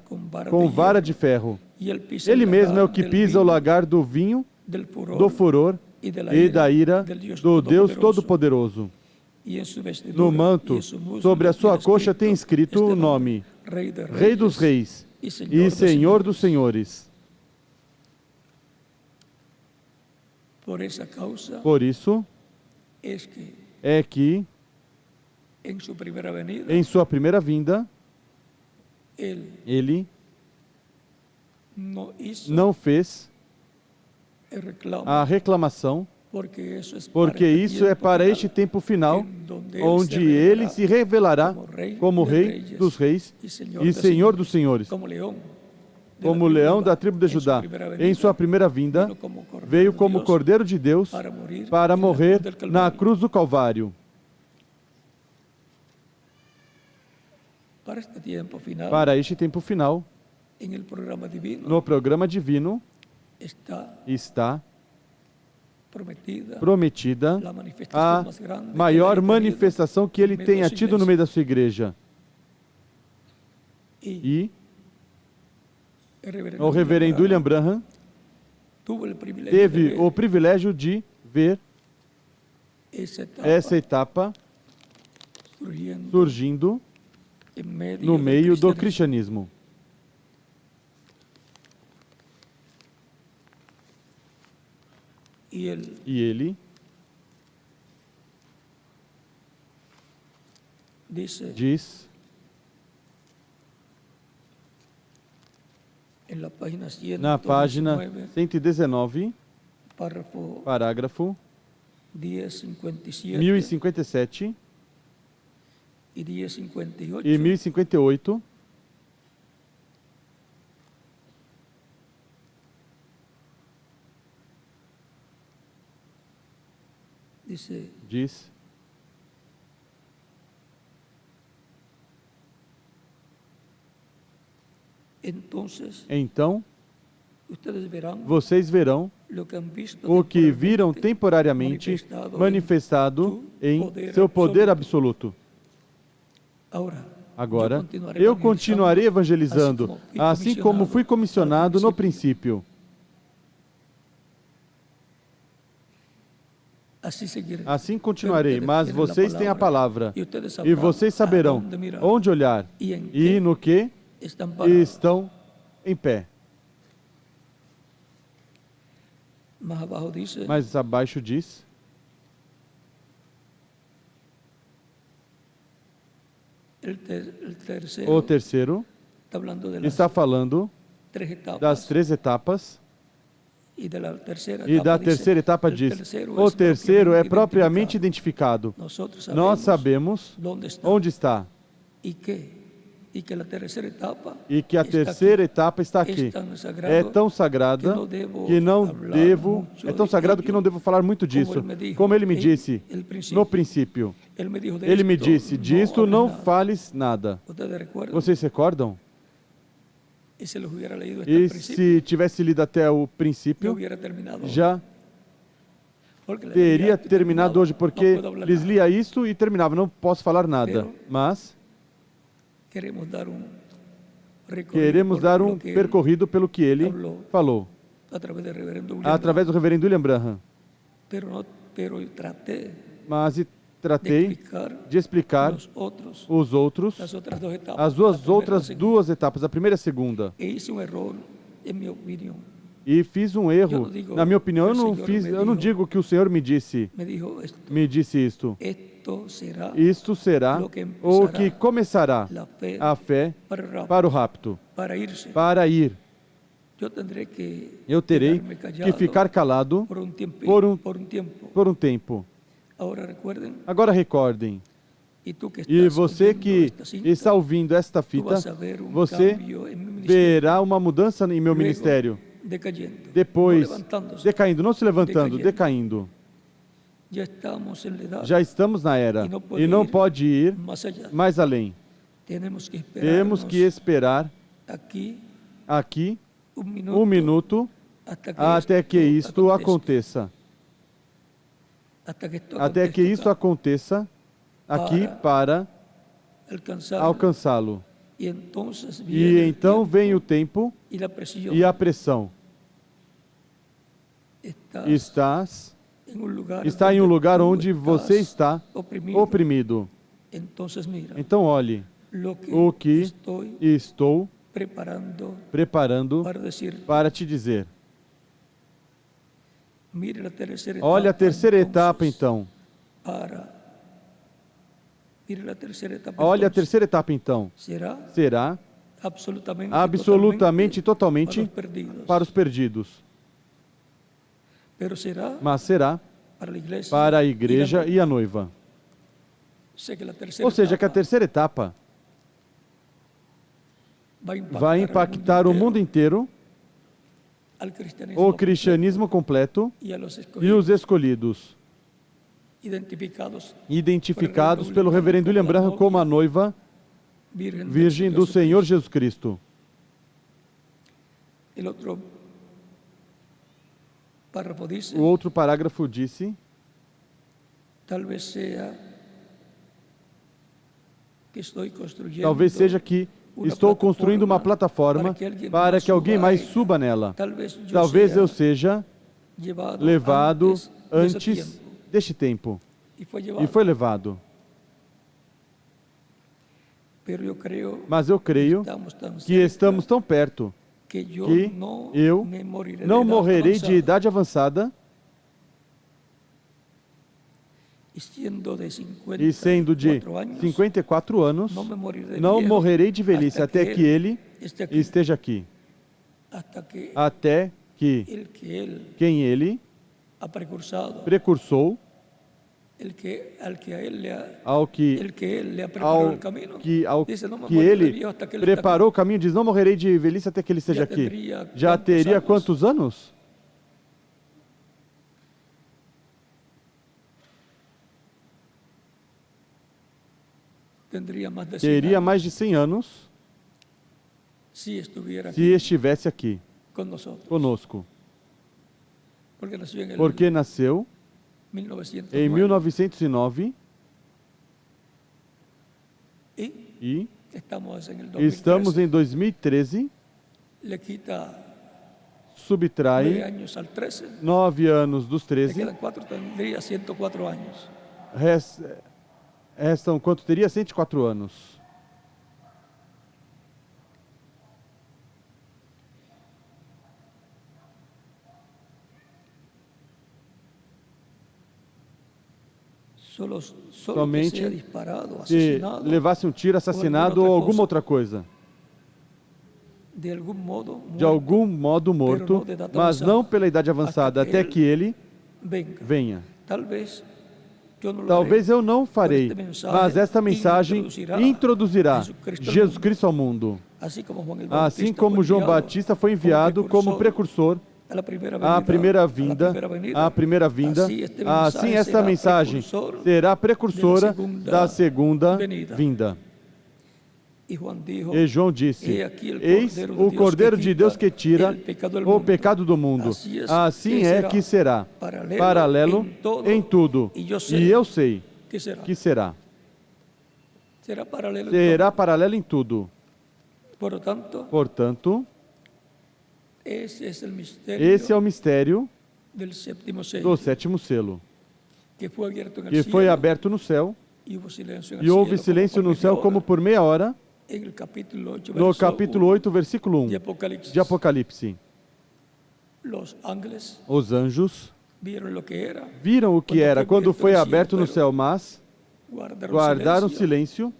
com vara de ferro. Ele mesmo é o que pisa o lagar do vinho, do furor e da ira do Deus Todo-Poderoso. No manto, sobre a sua coxa, tem escrito o nome: Rei dos Reis e Senhor dos Senhores. Por isso é que, em sua primeira vinda, ele não fez a reclamação, porque isso é para este tempo final, onde ele se revelará como Rei dos Reis e Senhor dos Senhores. Como leão da tribo de Judá, em sua primeira vinda, veio como Cordeiro de Deus para morrer na cruz do Calvário. Para este tempo final, no programa divino, está prometida a maior manifestação que ele tenha tido no meio da sua igreja. E o reverendo William Branham teve o privilégio de ver essa etapa surgindo no meio do cristianismo. E ele diz na página 119, parágrafo 1057 e 1058, diz: então, vocês verão o que viram temporariamente manifestado em seu poder absoluto. Agora, eu continuarei evangelizando, assim como fui comissionado no princípio. Assim continuarei, mas vocês têm a palavra, e vocês saberão onde olhar e no que estão em pé. Mas abaixo diz: o terceiro está falando das 3 etapas, e da terceira etapa diz: o terceiro é propriamente identificado. Nós sabemos onde está. E que a terceira etapa está aqui. É tão sagrada que não devo, falar muito disso. Como ele me disse no princípio, ele me disse: disto não fales nada. Vocês se recordam? E se tivesse lido até o princípio, já teria terminado hoje, porque lhes lia isso e terminava. Não posso falar nada, mas queremos dar um percorrido pelo que ele falou, através do reverendo William Branham. Mas tratei de explicar as outras duas etapas, a primeira e a segunda. E fiz um erro, na minha opinião. Eu não digo que o Senhor me disse isto. Isto será o que começará a fé para o rapto, para ir. Eu terei que ficar calado por um tempo. Agora recordem, e você que está ouvindo esta fita, você verá uma mudança em meu ministério. Depois, decaindo, não se levantando, decaindo. Já estamos na era e não pode ir mais além. Temos que esperar aqui um minuto até que isto aconteça. Até que isso aconteça aqui para alcançá-lo. E então vem o tempo e a pressão. Está em um lugar onde você está oprimido. Então olhe o que estou preparando para te dizer. Olha a terceira etapa então. Olha a terceira etapa então. Será absolutamente, totalmente para os perdidos. Mas será para a igreja e a noiva. Ou seja, que a terceira etapa vai impactar o mundo inteiro, o cristianismo completo e os escolhidos, identificados pelo reverendo William Branham como a noiva virgem do Senhor Jesus Cristo. O outro parágrafo disse: talvez seja que estou construindo uma plataforma para que alguém mais suba nela. Talvez eu seja levado antes deste tempo. E foi levado. Mas eu creio que estamos tão perto que eu não morrerei de idade avançada e sendo de 54 anos, não morrerei de velhice até que ele esteja aqui. Até que quem ele precursou, ao que ele preparou o caminho, diz, não morrerei de velhice até que ele esteja aqui. Já teria quantos anos? Teria mais de 100 anos se estivesse aqui conosco. Porque nasceu em 1909 e estamos em 2013, subtrai 9 anos dos 13, restam quanto teria? 104 anos. Somente se levasse um tiro, assassinado ou alguma outra coisa. De algum modo morto, mas não pela idade avançada, até que ele venha. Talvez eu não farei, mas esta mensagem introduzirá Jesus Cristo ao mundo. Assim como João Batista foi enviado como precursor à primeira vinda, assim esta mensagem será precursora da segunda vinda. E João disse, eis o Cordeiro de Deus que tira o pecado do mundo. Assim é que será, paralelo em tudo. E eu sei que será. Será paralelo em tudo. Portanto, esse é o mistério do sétimo selo, que foi aberto no céu, e houve silêncio no céu como por meia hora, no capítulo 8, versículo 1 de Apocalipse. Os anjos viram o que era quando foi aberto no céu, mas guardaram silêncio,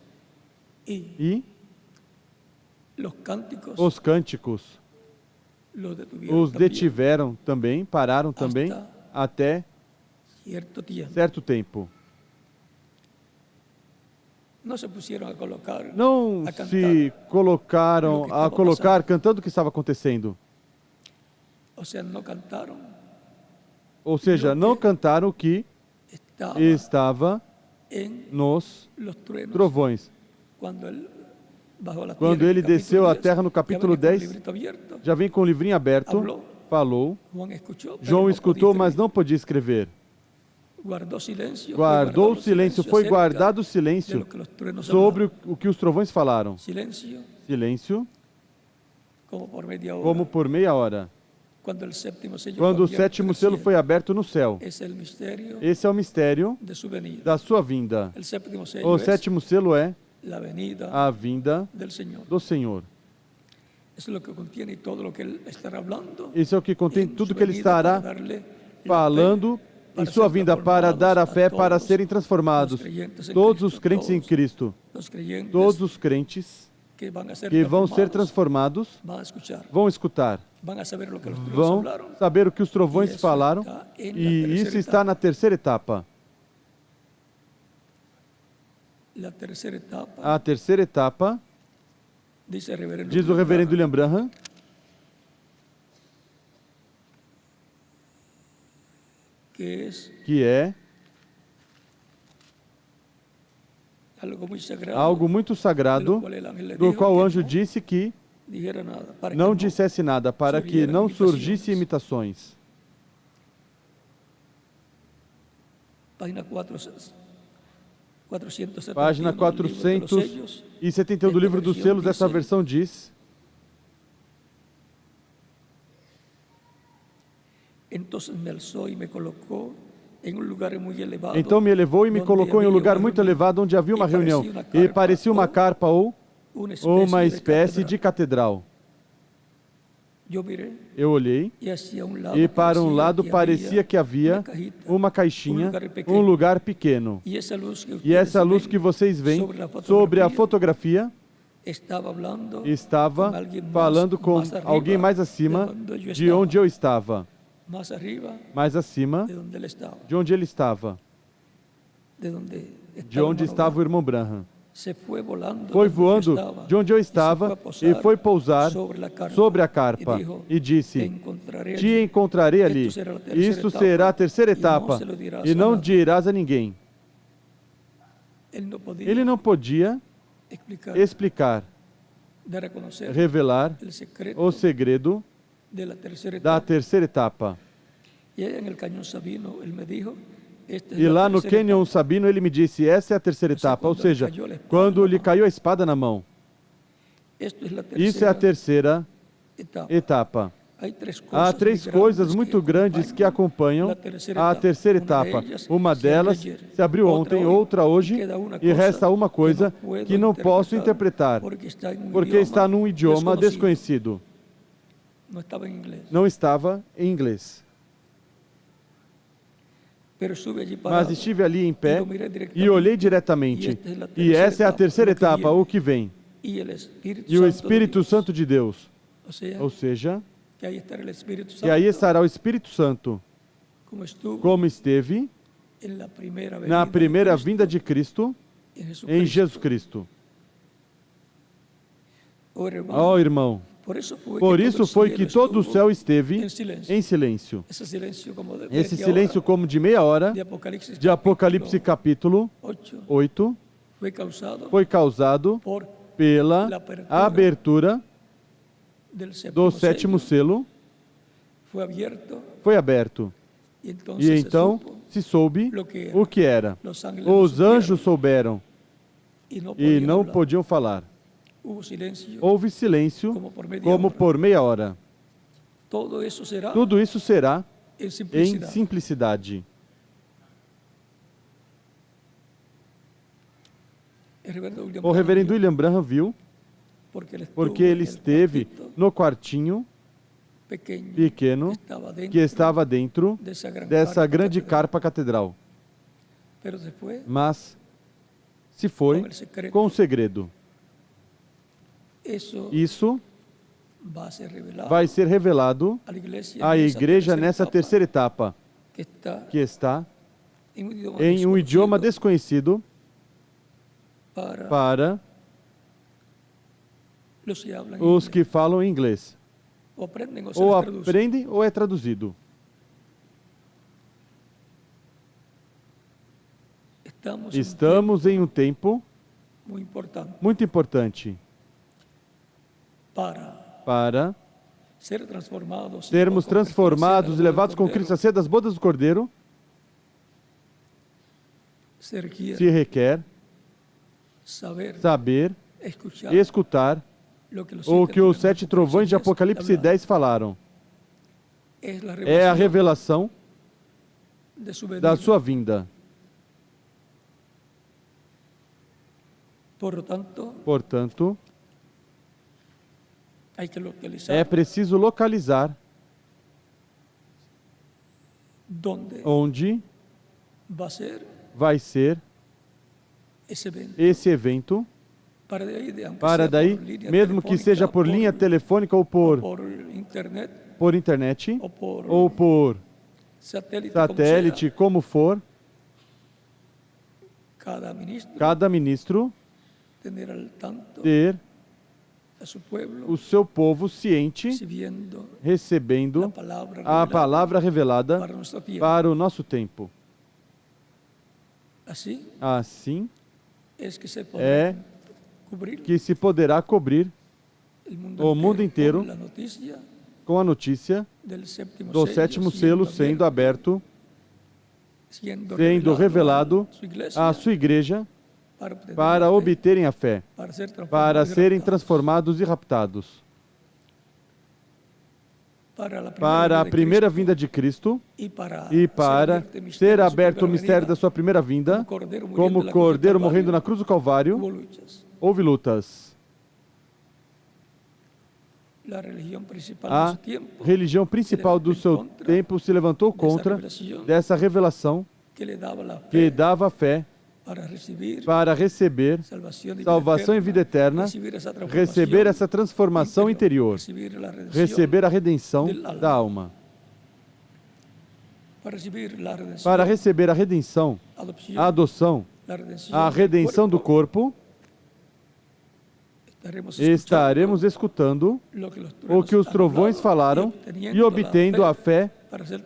e os cânticos os detiveram também, pararam também, até certo tempo. Não se colocaram a colocar cantando o que estava acontecendo. Ou seja, não cantaram o que estava nos trovões. Quando ele desceu à terra no capítulo 10, já vem com o livrinho aberto, falou. João escutou, mas não podia escrever. Guardou o silêncio, foi guardado o silêncio sobre o que os trovões falaram. Silêncio, como por meia hora. Quando o sétimo selo foi aberto no céu. Esse é o mistério da sua vinda. O sétimo selo é a vinda do Senhor. Isso é o que contém tudo que ele estará falando em sua vinda para dar a fé para serem transformados. Todos os crentes em Cristo, todos os crentes que vão ser transformados, vão escutar, vão saber o que os trovões falaram, e isso está na terceira etapa. A terceira etapa, diz o reverendo William Branham, que é algo muito sagrado, do qual o anjo disse que não dissesse nada, para que não surgissem imitações. Página 471 do livro dos selos, essa versão diz: Então me elevou e me colocou em um lugar muito elevado, onde havia uma reunião, e parecia uma carpa ou uma espécie de catedral. Eu olhei, e para um lado parecia que havia uma caixinha, um lugar pequeno. E essa luz que vocês veem sobre a fotografia estava falando com alguém mais acima de onde eu estava. Mais acima de onde ele estava. De onde estava o irmão Branham. Foi voando de onde eu estava e foi pousar sobre a carpa e disse: Te encontrarei ali. Isto será a terceira etapa e não dirás a ninguém. Ele não podia explicar, revelar o segredo da terceira etapa. E lá no Canyon Sabino ele me disse: essa é a terceira etapa, ou seja, quando lhe caiu a espada na mão. Isso é a terceira etapa. Há três coisas muito grandes que acompanham a terceira etapa. Uma delas se abriu ontem, outra hoje, e resta uma coisa que não posso interpretar, porque está num idioma desconhecido. Não estava em inglês. Mas estive ali em pé e olhei diretamente. E essa é a terceira etapa, o que vem. E o Espírito Santo de Deus. Ou seja, que aí estará o Espírito Santo, como esteve na primeira vinda de Cristo em Jesus Cristo. Oh, irmão, por isso foi que todo o céu esteve em silêncio. Esse silêncio como de meia hora, de Apocalipse capítulo 8, foi causado pela abertura do sétimo selo. Foi aberto. E então se soube o que era. Os anjos souberam e não podiam falar. Houve silêncio como por meia hora. Tudo isso será em simplicidade. O reverendo William Branham viu, porque ele esteve no quartinho pequeno que estava dentro dessa grande carpa catedral. Mas se foi com um segredo. Isso vai ser revelado à igreja nessa terceira etapa, que está em um idioma desconhecido para os que falam inglês. Ou aprendem ou é traduzido. Estamos em um tempo muito importante para sermos transformados e levados com Cristo a ser das bodas do Cordeiro. Se requer saber e escutar o que os 7 trovões de Apocalipse 10 falaram. É a revelação da sua vinda. Portanto, é preciso localizar onde vai ser esse evento, para daí, mesmo que seja por linha telefônica ou por internet, ou por satélite, como for, cada ministro ter o seu povo ciente, recebendo a palavra revelada para o nosso tempo. Assim é que se poderá cobrir o mundo inteiro com a notícia do 7º selo sendo aberto, sendo revelado à sua igreja, para obterem a fé, para serem transformados e raptados. Para a primeira vinda de Cristo e para ser aberto o mistério da sua primeira vinda, como o Cordeiro morrendo na cruz do Calvário, houve lutas. A religião principal do seu tempo se levantou contra dessa revelação que dava fé para receber salvação e vida eterna, receber essa transformação interior, receber a redenção da alma. Para receber a redenção, a adoção, a redenção do corpo, estaremos escutando o que os trovões falaram e obtendo a fé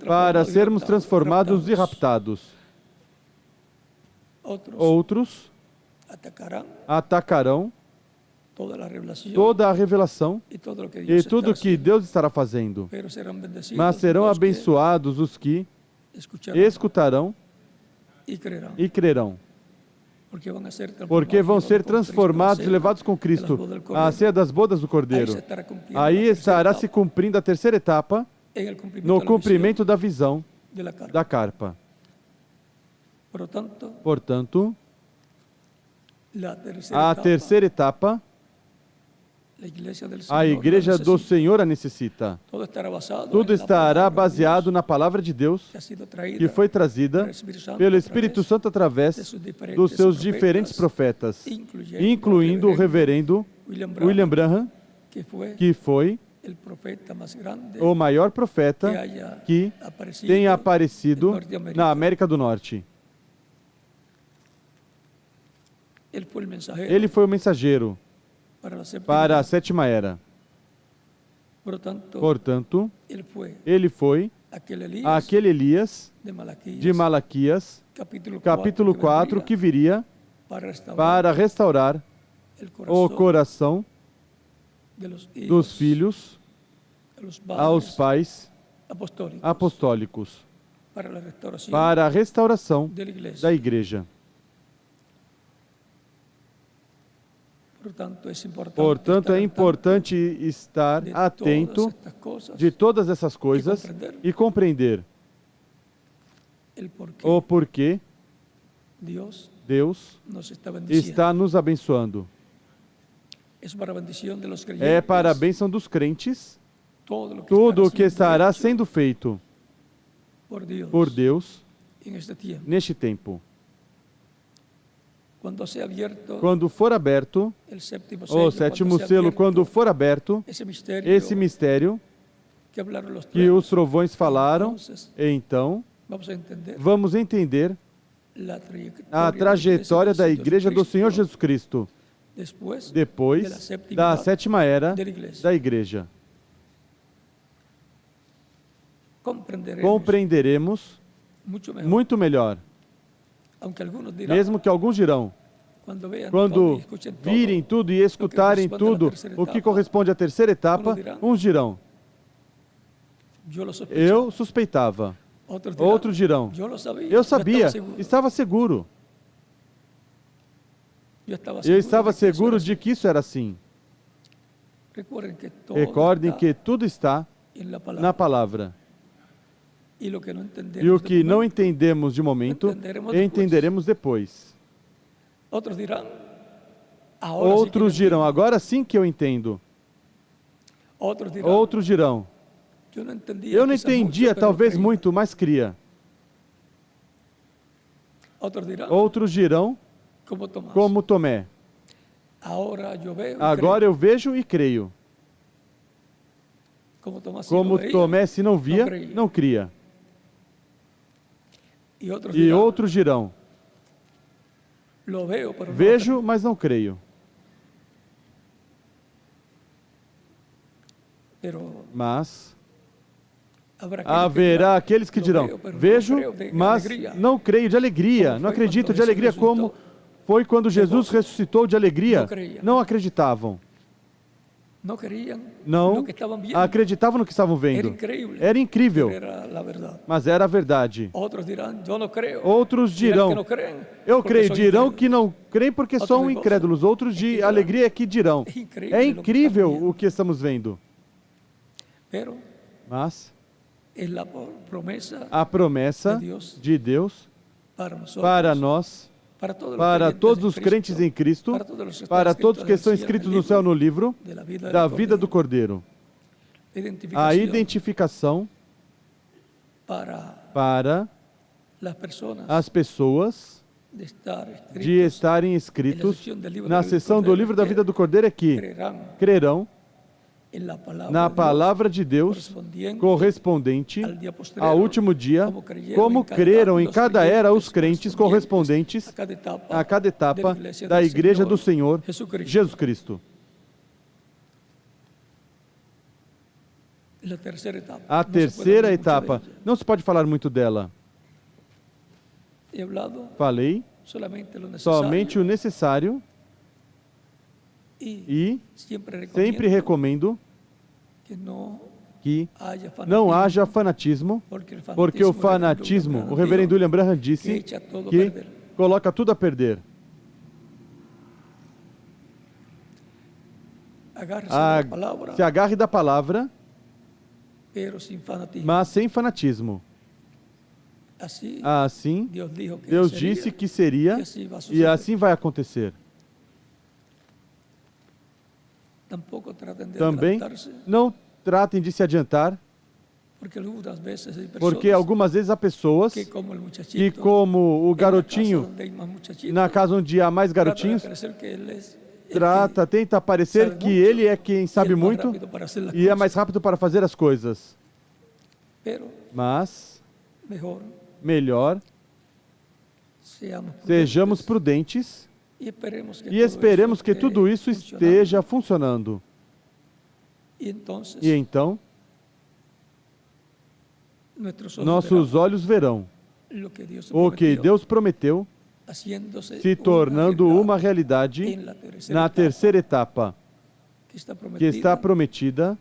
para sermos transformados e raptados. Outros atacarão toda a revelação e tudo o que Deus estará fazendo. Mas serão abençoados os que escutarão e crerão. Porque vão ser transformados e levados com Cristo à ceia das bodas do Cordeiro. Aí estará se cumprindo a terceira etapa no cumprimento da visão da carpa. Portanto, a terceira etapa, a Igreja do Senhor a necessita. Tudo estará baseado na palavra de Deus, que foi trazida pelo Espírito Santo através dos seus diferentes profetas, incluindo o reverendo William Branham, que foi o maior profeta que tenha aparecido na América do Norte. Ele foi o mensageiro para a sétima era. Portanto, ele foi aquele Elias de Malaquias, capítulo 4, que viria para restaurar o coração dos filhos aos pais apostólicos, para a restauração da igreja. Portanto, é importante estar atento de todas essas coisas e compreender o porquê Deus está nos abençoando. É para a bênção dos crentes tudo o que estará sendo feito por Deus neste tempo. Quando for aberto, o sétimo selo, quando for aberto, esse mistério que os trovões falaram, então vamos entender a trajetória da Igreja do Senhor Jesus Cristo, depois da sétima era da Igreja. Compreenderemos muito melhor, mesmo que alguns dirão, quando virem tudo e escutarem tudo, o que corresponde à terceira etapa, uns dirão, eu suspeitava. Outros dirão, eu sabia, estava seguro. Eu estava seguro de que isso era assim. Recordem que tudo está na palavra. E o que não entendemos de momento, entenderemos depois. Outros dirão, agora sim que eu entendo. Outros dirão, eu não entendia talvez muito, mas cria. Outros dirão, como Tomé, agora eu vejo e creio. Como Tomé, se não via, não cria. E outros dirão, vejo, mas não creio. Mas haverá aqueles que dirão, vejo, mas não creio de alegria, não acredito de alegria, como foi quando Jesus ressuscitou de alegria. Não acreditavam. Não acreditavam no que estavam vendo. Era incrível, mas era a verdade. Outros dirão, eu creio, dirão que não creem porque são incrédulos. Outros de alegria que dirão, é incrível o que estamos vendo. Mas a promessa de Deus para nós, para todos os crentes em Cristo, para todos que estão escritos no céu no livro da vida do Cordeiro. A identificação para as pessoas de estarem escritos na seção do livro da vida do Cordeiro é que crerão na palavra de Deus correspondente ao último dia, como creram em cada era os crentes correspondentes a cada etapa da Igreja do Senhor Jesus Cristo. A terceira etapa, não se pode falar muito dela. Falei somente o necessário e sempre recomendo que não haja fanatismo, porque o fanatismo, o reverendo William Branham disse que coloca tudo a perder. Se agarre da palavra, mas sem fanatismo. Assim, Deus disse que seria, e assim vai acontecer. Também não tratem de se adiantar, porque algumas vezes há pessoas que, como o garotinho, na casa onde há mais garotinhos, tenta parecer que ele é quem sabe muito e é mais rápido para fazer as coisas. Mas, melhor, sejamos prudentes e esperemos que tudo isso esteja funcionando. E então, nossos olhos verão o que Deus prometeu se tornando uma realidade na terceira etapa, que está prometida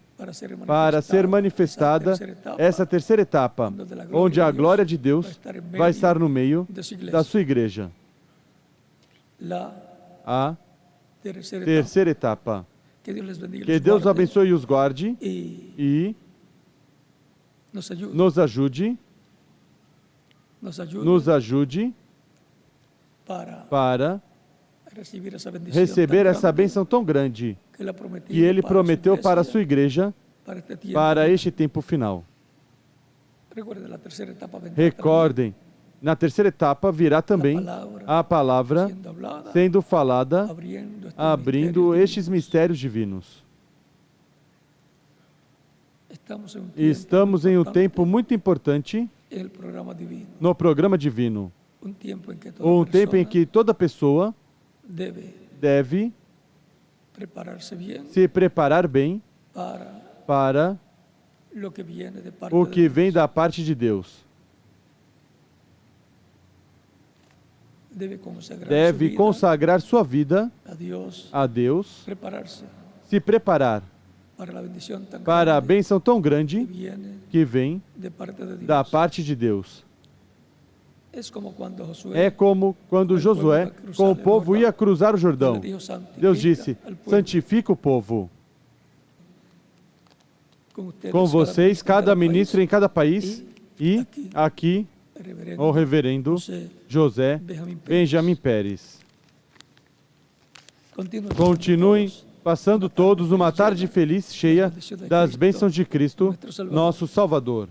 para ser manifestada essa terceira etapa, onde a glória de Deus vai estar no meio da sua igreja. A terceira etapa. Que Deus abençoe e os guarde e nos ajude para receber essa bênção tão grande que Ele prometeu para a sua igreja para este tempo final. Recordem, na terceira etapa virá também a palavra sendo falada, abrindo estes mistérios divinos. Estamos em um tempo muito importante no programa divino. um tempo em que toda pessoa deve se preparar bem para o que vem da parte de Deus. Deve consagrar sua vida a Deus, se preparar para a bênção tão grande que vem da parte de Deus. É como quando Josué, com o povo, ia cruzar o Jordão. Deus disse: santifica o povo. Com vocês, cada ministro em cada país, e aqui, o reverendo José Benjamin Pérez. Continuem passando todos uma tarde feliz, cheia das bênçãos de Cristo, nosso Salvador.